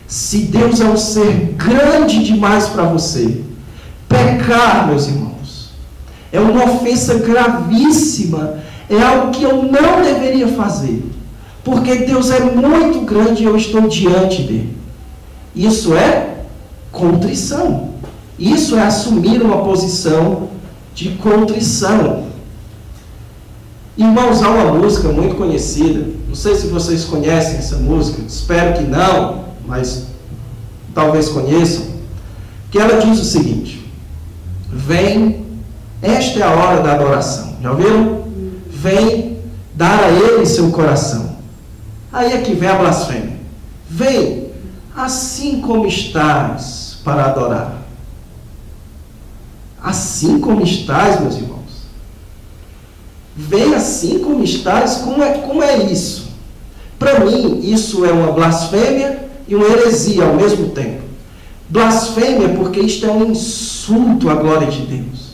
Se Deus é um ser grande demais para você, pecar, meus irmãos, é uma ofensa gravíssima, é algo que eu não deveria fazer, porque Deus é muito grande e eu estou diante dele. Isso é contrição. Isso é assumir uma posição de contrição. Irmãos, há uma música muito conhecida, não sei se vocês conhecem essa música, espero que não, mas talvez conheçam, que ela diz o seguinte: vem, esta é a hora da adoração. Já ouviram? Vem dar a ele seu coração. Aí é que vem a blasfêmia. Vem, assim como estás, para adorar. Assim como estás, meus irmãos. Vem assim como estás. Como é isso? Para mim, isso é uma blasfêmia e uma heresia ao mesmo tempo. Blasfêmia porque isto é um insulto à glória de Deus.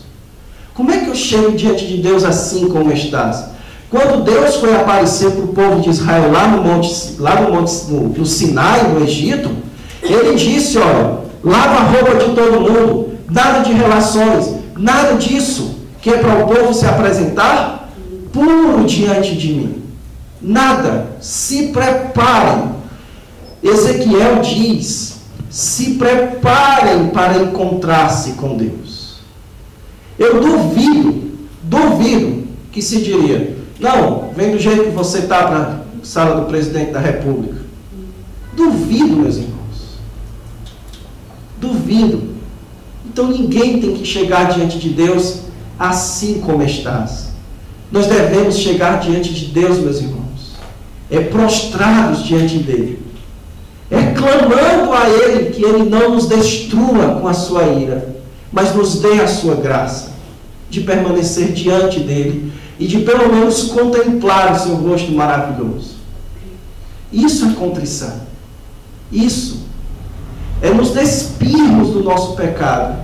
Como é que eu chego diante de Deus assim como estás? Quando Deus foi aparecer para o povo de Israel lá no Sinai, no Egito, ele disse: olha, lava a roupa de todo mundo, nada de relações, nada disso, que é para o povo se apresentar puro diante de mim. Nada. Se preparem. Ezequiel diz: se preparem para encontrar-se com Deus. Eu duvido que se diria: não, vem do jeito que você está para a sala do presidente da República. Duvido, meus irmãos. Duvido. Então ninguém tem que chegar diante de Deus assim como estás. Nós devemos chegar diante de Deus, meus irmãos, prostrados diante dele, clamando a ele que ele não nos destrua com a sua ira, mas nos dê a sua graça de permanecer diante dele e de pelo menos contemplar o seu rosto maravilhoso. Isso é contrição. Isso é nos despirmos do nosso pecado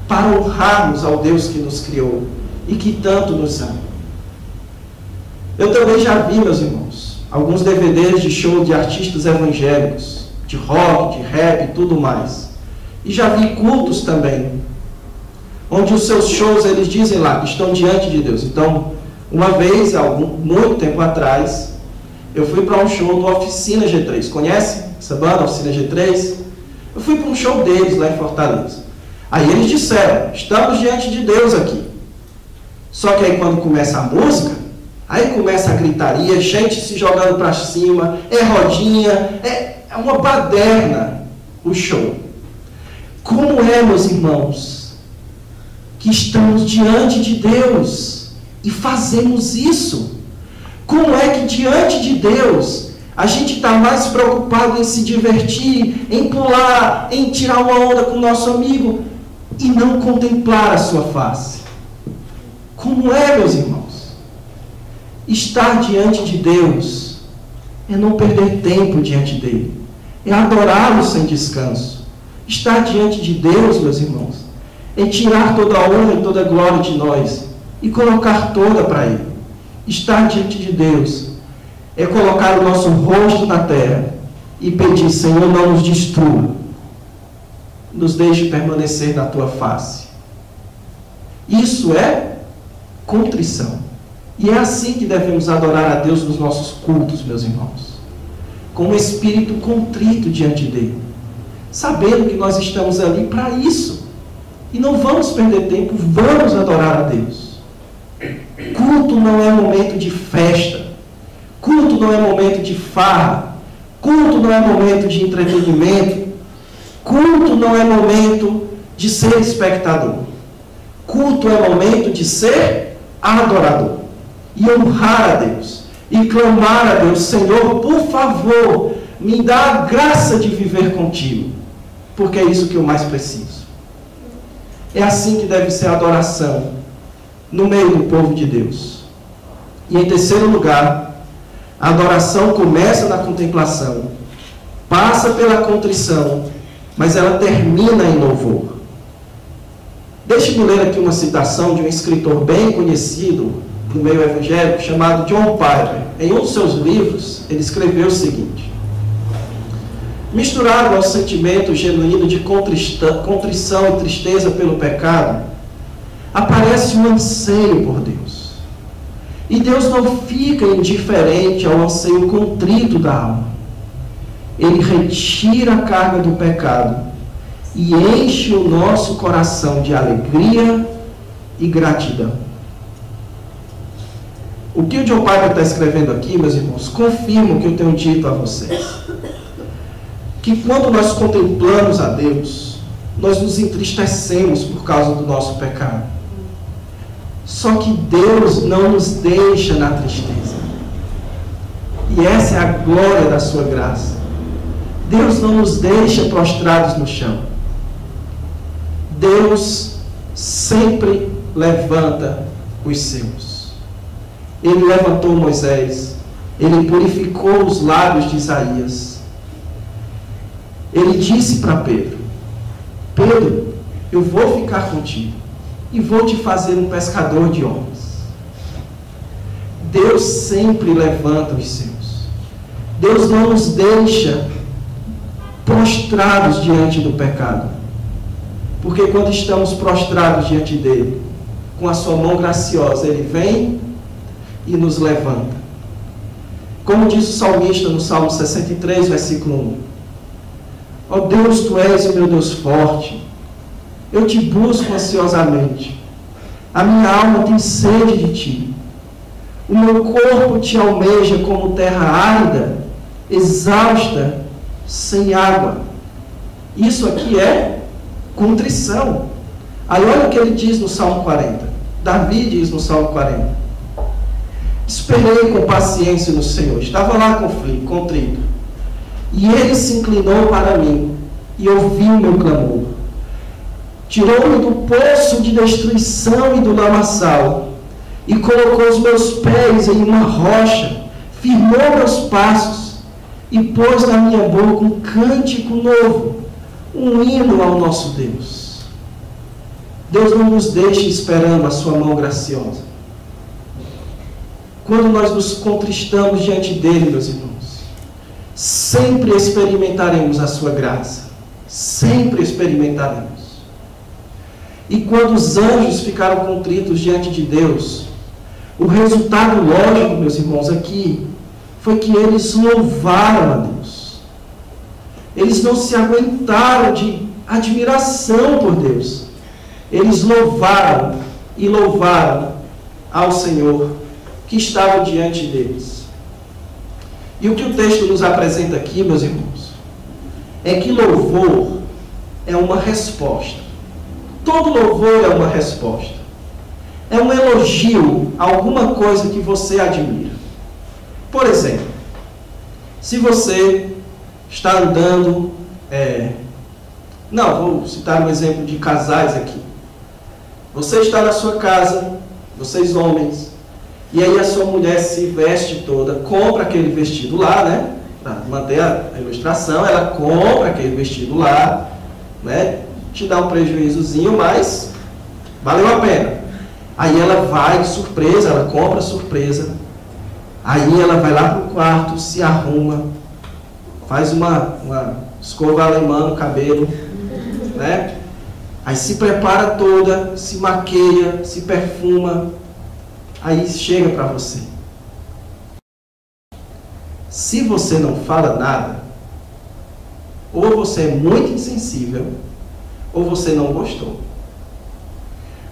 para honrarmos ao Deus que nos criou e que tanto nos ama. Eu também já vi, meus irmãos, alguns DVDs de show de artistas evangélicos, de rock, de rap e tudo mais. E já vi cultos também, onde os seus shows, eles dizem lá que estão diante de Deus. Então, uma vez, muito tempo atrás, eu fui para um show do Oficina G3. Conhece essa banda, Oficina G3? Eu fui para um show deles lá em Fortaleza. Aí eles disseram, estamos diante de Deus aqui. Só que aí quando começa a música, aí começa a gritaria, gente se jogando para cima, rodinha, é uma baderna o show. Como é, meus irmãos, que estamos diante de Deus e fazemos isso? Como é que diante de Deus a gente está mais preocupado em se divertir, em pular, em tirar uma onda com o nosso amigo e não contemplar a sua face? Como é, meus irmãos? Estar diante de Deus é não perder tempo diante dele, é adorá-lo sem descanso. Estar diante de Deus, meus irmãos, é tirar toda a honra e toda a glória de nós e colocar toda para ele. Estar diante de Deus é colocar o nosso rosto na terra e pedir, Senhor, não nos destrua, nos deixe permanecer na tua face. Isso é contrição. E é assim que devemos adorar a Deus nos nossos cultos, meus irmãos, com um espírito contrito diante dele, sabendo que nós estamos ali para isso. E não vamos perder tempo, vamos adorar a Deus. Culto não é momento de festa. Culto não é momento de farra. Culto não é momento de entretenimento. Culto não é momento de ser espectador. Culto é momento de ser adorador. E honrar a Deus. E clamar a Deus, Senhor, por favor, me dá a graça de viver contigo. Porque é isso que eu mais preciso. É assim que deve ser a adoração no meio do povo de Deus. E em terceiro lugar, a adoração começa na contemplação, passa pela contrição, mas ela termina em louvor. Deixe-me ler aqui uma citação de um escritor bem conhecido no meio evangélico, chamado John Piper. Em um dos seus livros, ele escreveu o seguinte: misturado ao sentimento genuíno de contrição e tristeza pelo pecado, aparece um anseio por Deus. E Deus não fica indiferente ao anseio contrito da alma. Ele retira a carga do pecado e enche o nosso coração de alegria e gratidão. O que o John Piper está escrevendo aqui, meus irmãos, confirma o que eu tenho dito a vocês. Que quando nós contemplamos a Deus, nós nos entristecemos por causa do nosso pecado. Só que Deus não nos deixa na tristeza. E essa é a glória da sua graça. Deus não nos deixa prostrados no chão. Deus sempre levanta os seus. Ele levantou Moisés. Ele purificou os lábios de Isaías. Ele disse para Pedro: Pedro, eu vou ficar contigo e vou te fazer um pescador de homens. Deus sempre levanta os seus. Deus não nos deixa prostrados diante do pecado. Porque quando estamos prostrados diante dele, com a sua mão graciosa, ele vem e nos levanta. Como diz o salmista no Salmo 63, versículo 1. Ó Deus, tu és o meu Deus forte. Eu te busco ansiosamente. A minha alma tem sede de ti. O meu corpo te almeja como terra árida, exausta sem água. Isso aqui é contrição. Aí olha o que ele diz no Salmo 40. Davi diz no Salmo 40. Esperei com paciência no Senhor. Estava lá contrito. E ele se inclinou para mim e ouviu o meu clamor. Tirou-me do poço de destruição e do lamaçal e colocou os meus pés em uma rocha, firmou meus passos e pôs na minha boca um cântico novo, um hino ao nosso Deus. Deus não nos deixe esperando a sua mão graciosa. Quando nós nos contristamos diante dele, meus irmãos, sempre experimentaremos a sua graça. Sempre experimentaremos. E quando os anjos ficaram contritos diante de Deus, o resultado lógico, meus irmãos, aqui, foi que eles louvaram a Deus. Eles não se aguentaram de admiração por Deus. Eles louvaram e louvaram ao Senhor que estava diante deles. E o que o texto nos apresenta aqui, meus irmãos, é que louvor é uma resposta. Todo louvor é uma resposta. É um elogio a alguma coisa que você admira. Por exemplo, se você está andando... vou citar um exemplo de casais aqui. Você está na sua casa, vocês homens, e aí a sua mulher se veste toda, compra aquele vestido lá, né? Para manter a ilustração, ela compra aquele vestido lá, né? Te dá um prejuízozinho, mas valeu a pena. Aí ela vai de surpresa, ela compra surpresa. Aí ela vai lá para o quarto, se arruma, faz uma escova alemã no cabelo, né? Aí se prepara toda, se maqueia, se perfuma. Aí chega para você. Se você não fala nada, ou você é muito insensível, ou você não gostou.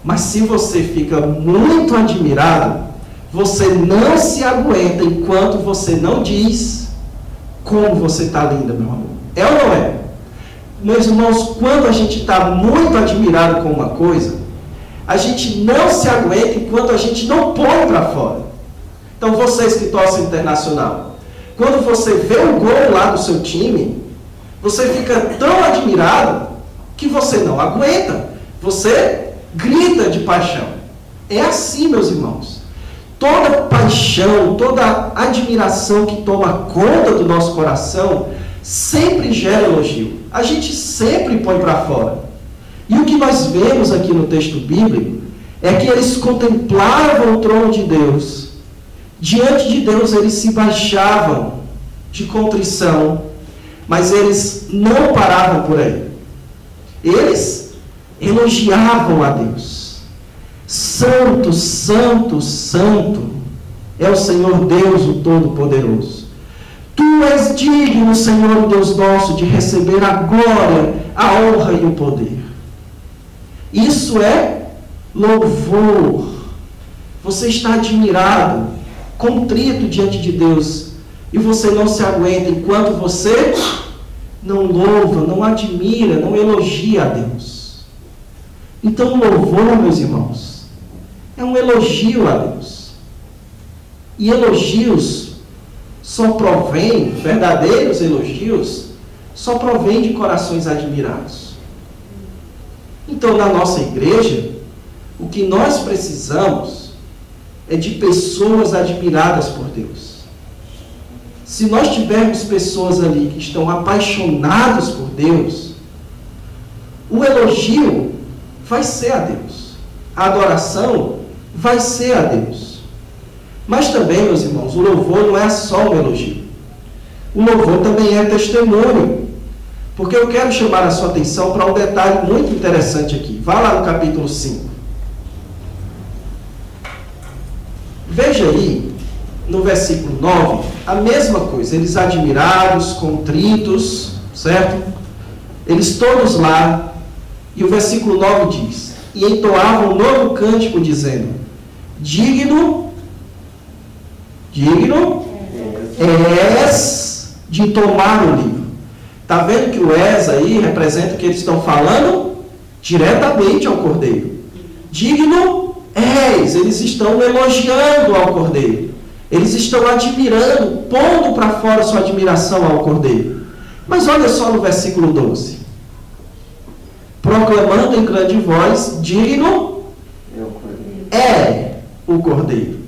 Mas se você fica muito admirado, você não se aguenta enquanto você não diz como você está linda, meu amor. É ou não é? Meus irmãos, quando a gente está muito admirado com uma coisa, a gente não se aguenta enquanto a gente não põe para fora. Então, vocês que torcem Internacional, quando você vê o gol lá do seu time, você fica tão admirado que você não aguenta. Você grita de paixão. É assim, meus irmãos. Toda paixão, toda admiração que toma conta do nosso coração sempre gera elogio. A gente sempre põe para fora. E o que nós vemos aqui no texto bíblico é que eles contemplavam o trono de Deus. Diante de Deus eles se baixavam de contrição, mas eles não paravam por aí. Eles elogiavam a Deus. Santo, santo, santo é o Senhor Deus, o Todo-Poderoso. Tu és digno, Senhor Deus nosso, de receber a glória, a honra e o poder. Isso é louvor. Você está admirado, contrito diante de Deus, e você não se aguenta enquanto você não louva, não admira, não elogia a Deus. Então, o louvor, meus irmãos, é um elogio a Deus. E elogios só provém, verdadeiros elogios, só provém de corações admirados. Então, na nossa igreja, o que nós precisamos é de pessoas admiradas por Deus. Se nós tivermos pessoas ali que estão apaixonadas por Deus, o elogio vai ser a Deus. A adoração vai ser a Deus. Mas também, meus irmãos, o louvor não é só um elogio. O louvor também é testemunho. Porque eu quero chamar a sua atenção para um detalhe muito interessante aqui. Vá lá no capítulo 5. Veja aí, no versículo 9, a mesma coisa. Eles admirados, contritos, certo? Eles todos lá. E o versículo 9 diz: e entoavam um novo cântico, dizendo: digno és de tomar o livro Está vendo que o es aí representa que eles estão falando diretamente ao Cordeiro. Digno és, eles estão elogiando ao Cordeiro. Eles estão admirando, pondo para fora sua admiração ao Cordeiro. Mas olha só no versículo 12. Proclamando em grande voz, digno é o Cordeiro.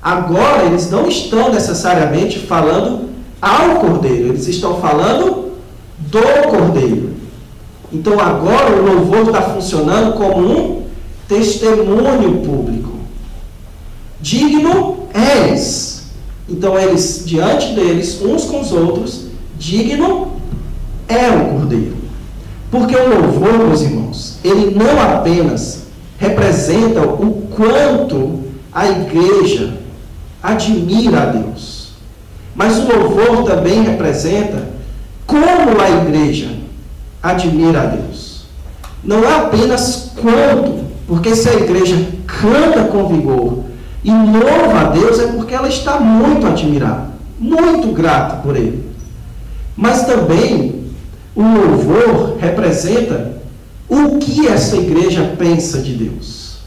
Agora eles não estão necessariamente falando ao Cordeiro, eles estão falando do Cordeiro. Então agora o louvor está funcionando como um testemunho público. Digno és. Então eles, diante deles, uns com os outros, digno é o Cordeiro. Porque o louvor, meus irmãos, ele não apenas representa o quanto a igreja admira a Deus, mas o louvor também representa como a igreja admira a Deus. Não é apenas quanto, porque se a igreja canta com vigor e louva a Deus, é porque ela está muito admirada, muito grata por Ele. Mas também o louvor representa o que essa igreja pensa de Deus.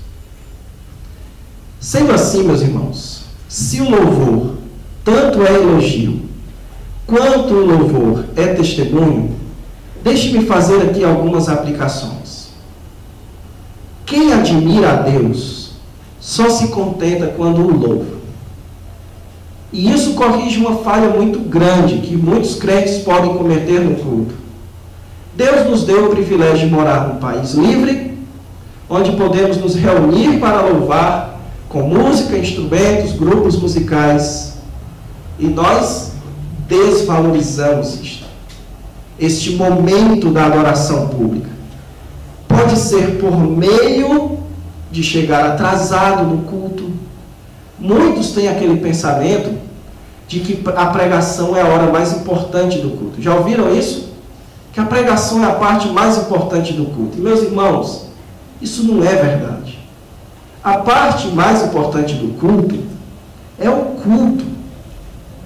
Sendo assim, meus irmãos, se o louvor tanto é elogio, quanto o louvor é testemunho, deixe-me fazer aqui algumas aplicações. Quem admira a Deus só se contenta quando o louva. E isso corrige uma falha muito grande que muitos crentes podem cometer no culto. Deus nos deu o privilégio de morar num país livre, onde podemos nos reunir para louvar com música, instrumentos, grupos musicais. E nós desvalorizamos isto. Este momento da adoração pública. Pode ser por meio de chegar atrasado no culto. Muitos têm aquele pensamento de que a pregação é a hora mais importante do culto. Já ouviram isso? Que a pregação é a parte mais importante do culto. E, meus irmãos, isso não é verdade. A parte mais importante do culto é o culto.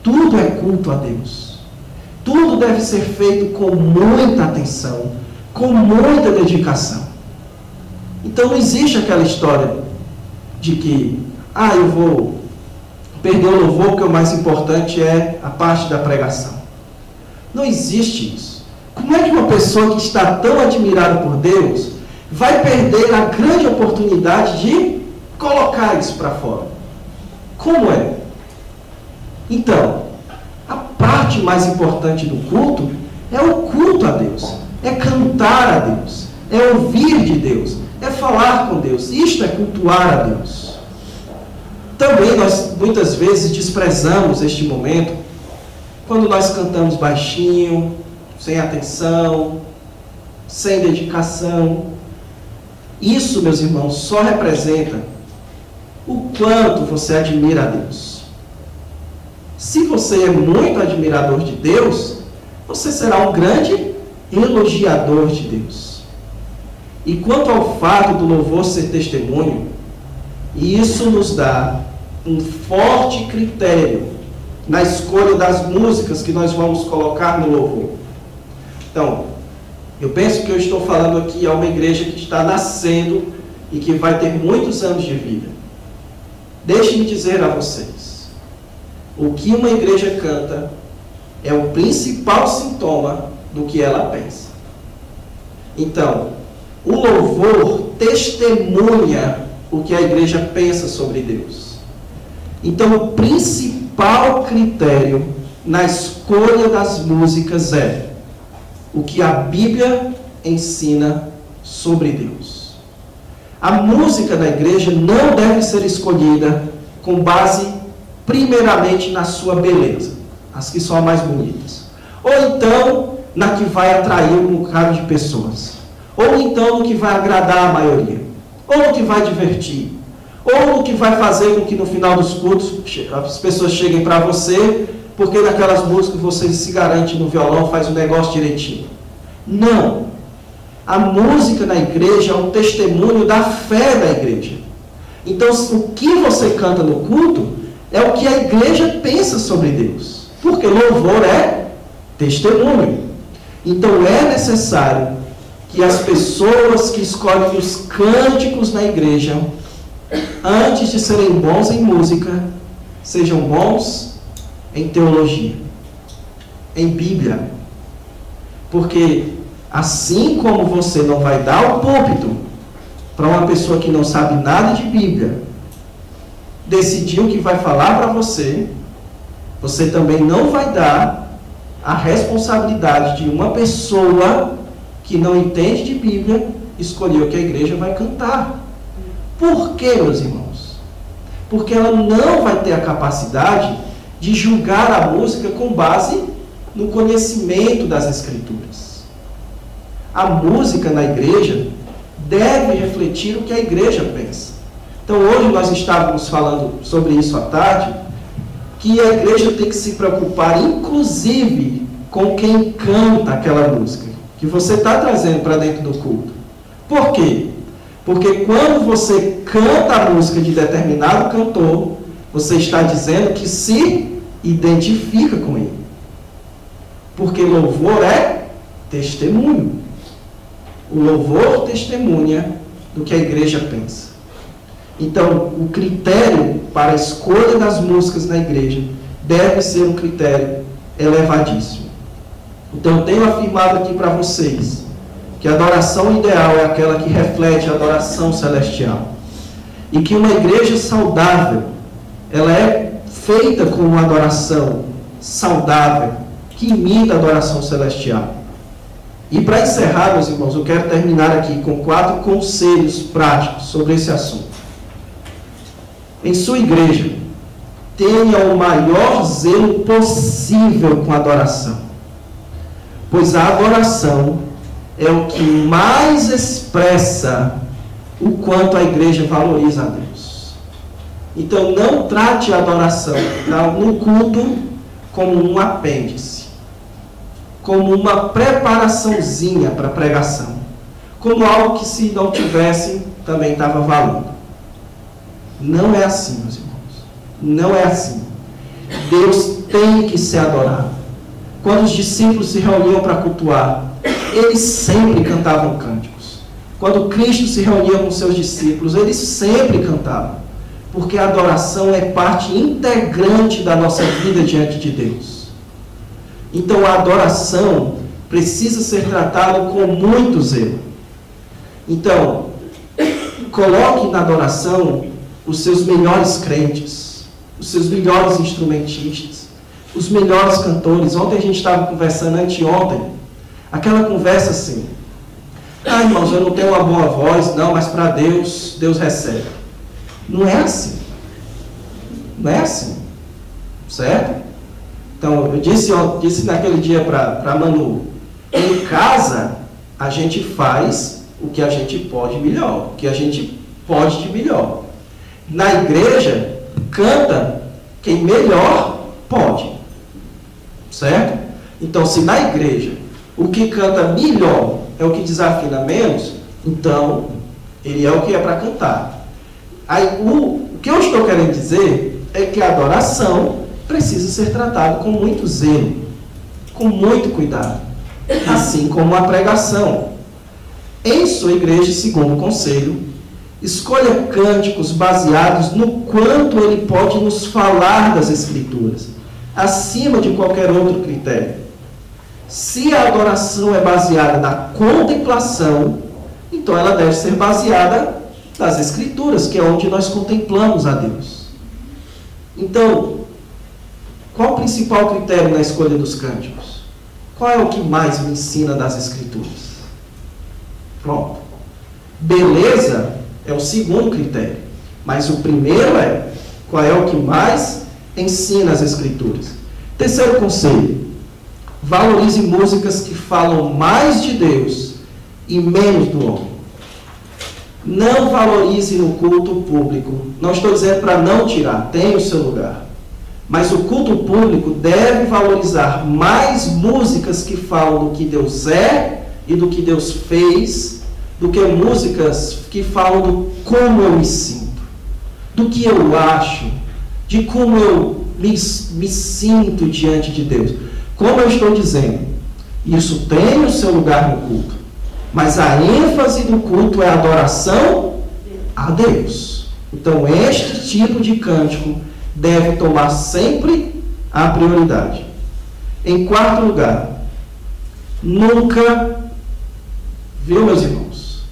Tudo é culto a Deus. Tudo deve ser feito com muita atenção, com muita dedicação. Então não existe aquela história de que, eu vou perder o louvor porque o mais importante é a parte da pregação. Não existe isso. Como é que uma pessoa que está tão admirada por Deus vai perder a grande oportunidade de colocar isso para fora? Como é? Então, a parte mais importante do culto é o culto a Deus, é cantar a Deus, é ouvir de Deus, é falar com Deus. Isto é cultuar a Deus. Também nós muitas vezes desprezamos este momento quando nós cantamos baixinho, sem atenção, sem dedicação. Isso, meus irmãos, só representa o quanto você admira a Deus. Se você é muito admirador de Deus, você será um grande elogiador de Deus. E quanto ao fato do louvor ser testemunho, isso nos dá um forte critério na escolha das músicas que nós vamos colocar no louvor. Então, eu penso que eu estou falando aqui a uma igreja que está nascendo e que vai ter muitos anos de vida. Deixe-me dizer a vocês, o que uma igreja canta é o principal sintoma do que ela pensa. Então, o louvor testemunha o que a igreja pensa sobre Deus. Então, o principal critério na escolha das músicas é o que a Bíblia ensina sobre Deus. A música da igreja não deve ser escolhida com base primeiramente na sua beleza, as que são as mais bonitas, ou então na que vai atrair um bocado de pessoas, ou então no que vai agradar a maioria, ou no que vai divertir, ou no que vai fazer com que no final dos cultos as pessoas cheguem para você, porque naquelas músicas você se garante no violão, faz o negócio direitinho. Não. A música na igreja é um testemunho da fé da igreja. Então, o que você canta no culto é o que a igreja pensa sobre Deus. Porque louvor é testemunho. Então é necessário que as pessoas que escolhem os cânticos na igreja, antes de serem bons em música, sejam bons em teologia, em Bíblia. Porque assim como você não vai dar o púlpito para uma pessoa que não sabe nada de Bíblia, decidiu que vai falar para você, você também não vai dar a responsabilidade de uma pessoa que não entende de Bíblia escolher o que a igreja vai cantar. Por quê, meus irmãos? Porque ela não vai ter a capacidade de julgar a música com base no conhecimento das Escrituras. A música na igreja deve refletir o que a igreja pensa. Então hoje nós estávamos falando sobre isso à tarde, que a igreja tem que se preocupar inclusive com quem canta aquela música que você está trazendo para dentro do culto. Por quê? Porque quando você canta a música de determinado cantor, você está dizendo que se identifica com ele. Porque louvor é testemunho. O louvor testemunha do que a igreja pensa. Então, o critério para a escolha das músicas na igreja deve ser um critério elevadíssimo. Então, eu tenho afirmado aqui para vocês que a adoração ideal é aquela que reflete a adoração celestial. E que uma igreja saudável, ela é feita com uma adoração saudável, que imita a adoração celestial. E para encerrar, meus irmãos, eu quero terminar aqui com 4 conselhos práticos sobre esse assunto. Em sua igreja, tenha o maior zelo possível com a adoração, pois a adoração é o que mais expressa o quanto a igreja valoriza a Deus. Então, não trate a adoração no culto como um apêndice, como uma preparaçãozinha para a pregação, como algo que, se não tivesse, também estava valendo. Não é assim, meus irmãos. Não é assim. Deus tem que ser adorado. Quando os discípulos se reuniam para cultuar, eles sempre cantavam cânticos. Quando Cristo se reunia com seus discípulos, eles sempre cantavam. Porque a adoração é parte integrante da nossa vida diante de Deus. Então a adoração precisa ser tratada com muito zelo. Então, coloque na adoração os seus melhores crentes, os seus melhores instrumentistas, os melhores cantores. Ontem a gente estava conversando, anteontem, aquela conversa assim: ah, irmãos, eu não tenho uma boa voz, não, mas para Deus, Deus recebe. Não é assim. Não é assim. Certo? Então, eu disse naquele dia para Manu, em casa, a gente faz o que a gente pode melhor, o que a gente pode de melhor. Na igreja, canta quem melhor pode. Certo? Então, se na igreja o que canta melhor é o que desafina menos, então ele é o que é para cantar. Aí, o que eu estou querendo dizer é que a adoração precisa ser tratada com muito zelo, com muito cuidado, assim como a pregação. Em sua igreja, segundo o conselho, escolha cânticos baseados no quanto ele pode nos falar das Escrituras, acima de qualquer outro critério. Se a adoração é baseada na contemplação, então ela deve ser baseada nas Escrituras, que é onde nós contemplamos a Deus. Então, qual o principal critério na escolha dos cânticos? Qual é o que mais me ensina das Escrituras? Pronto. Beleza é o segundo critério, mas o primeiro é qual é o que mais ensina as Escrituras. Terceiro conselho: valorize músicas que falam mais de Deus e menos do homem. Não valorize no culto público. Não estou dizendo para não tirar, tem o seu lugar. Mas o culto público deve valorizar mais músicas que falam do que Deus é e do que Deus fez, do que músicas que falam do como eu me sinto, do que eu acho, de como eu me sinto diante de Deus. Como eu estou dizendo, Isso tem o seu lugar no culto. Mas a ênfase do culto é a adoração a Deus. Então, este tipo de cântico deve tomar sempre a prioridade. Em quarto lugar, nunca, viu, meus irmãos?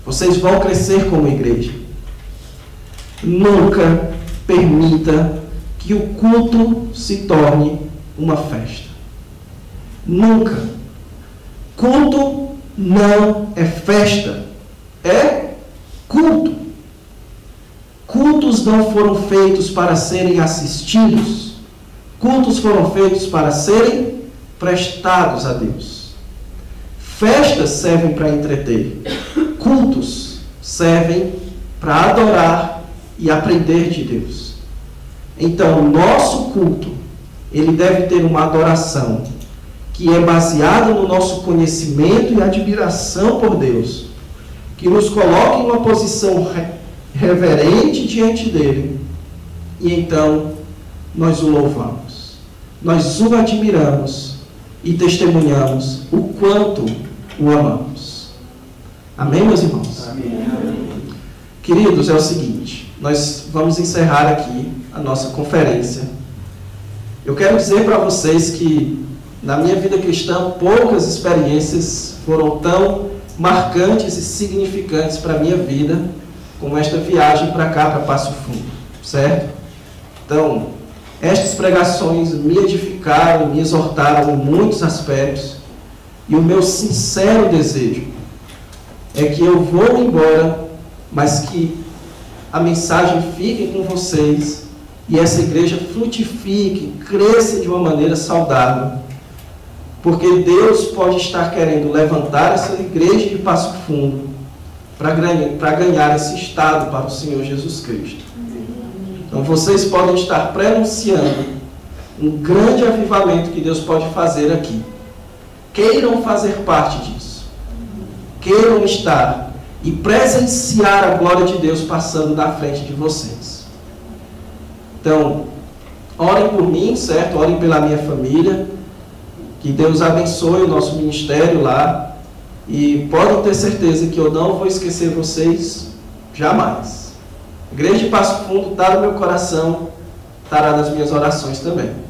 Vocês vão crescer como igreja. Nunca permita que o culto se torne uma festa. Nunca. Culto não é festa, é culto. Cultos não foram feitos para serem assistidos. Cultos foram feitos para serem prestados a Deus. Festas servem para entreter. Cultos servem para adorar e aprender de Deus. Então, o nosso culto, ele deve ter uma adoração que é baseada no nosso conhecimento e admiração por Deus, que nos coloque em uma posição reverente diante dele, e então nós o louvamos, nós o admiramos e testemunhamos o quanto o amamos. Amém, meus irmãos? Amém. Queridos, é o seguinte, nós vamos encerrar aqui a nossa conferência. Eu quero dizer para vocês que na minha vida cristã poucas experiências foram tão marcantes e significantes para a minha vida como esta viagem para cá, para Passo Fundo, certo? Então, estas pregações me edificaram, me exortaram em muitos aspectos, e o meu sincero desejo é que eu vou embora, mas que a mensagem fique com vocês e essa igreja frutifique, cresça de uma maneira saudável, porque Deus pode estar querendo levantar essa igreja de Passo Fundo para ganhar esse estado para o Senhor Jesus Cristo. Então vocês podem estar prenunciando um grande avivamento que Deus pode fazer aqui. Queiram fazer parte disso. Queiram estar e presenciar a glória de Deus passando na frente de vocês. Então, orem por mim, certo? Orem pela minha família. Que Deus abençoe o nosso ministério lá. E podem ter certeza que eu não vou esquecer vocês jamais. A igreja de Passo Fundo está no meu coração, estará nas minhas orações também.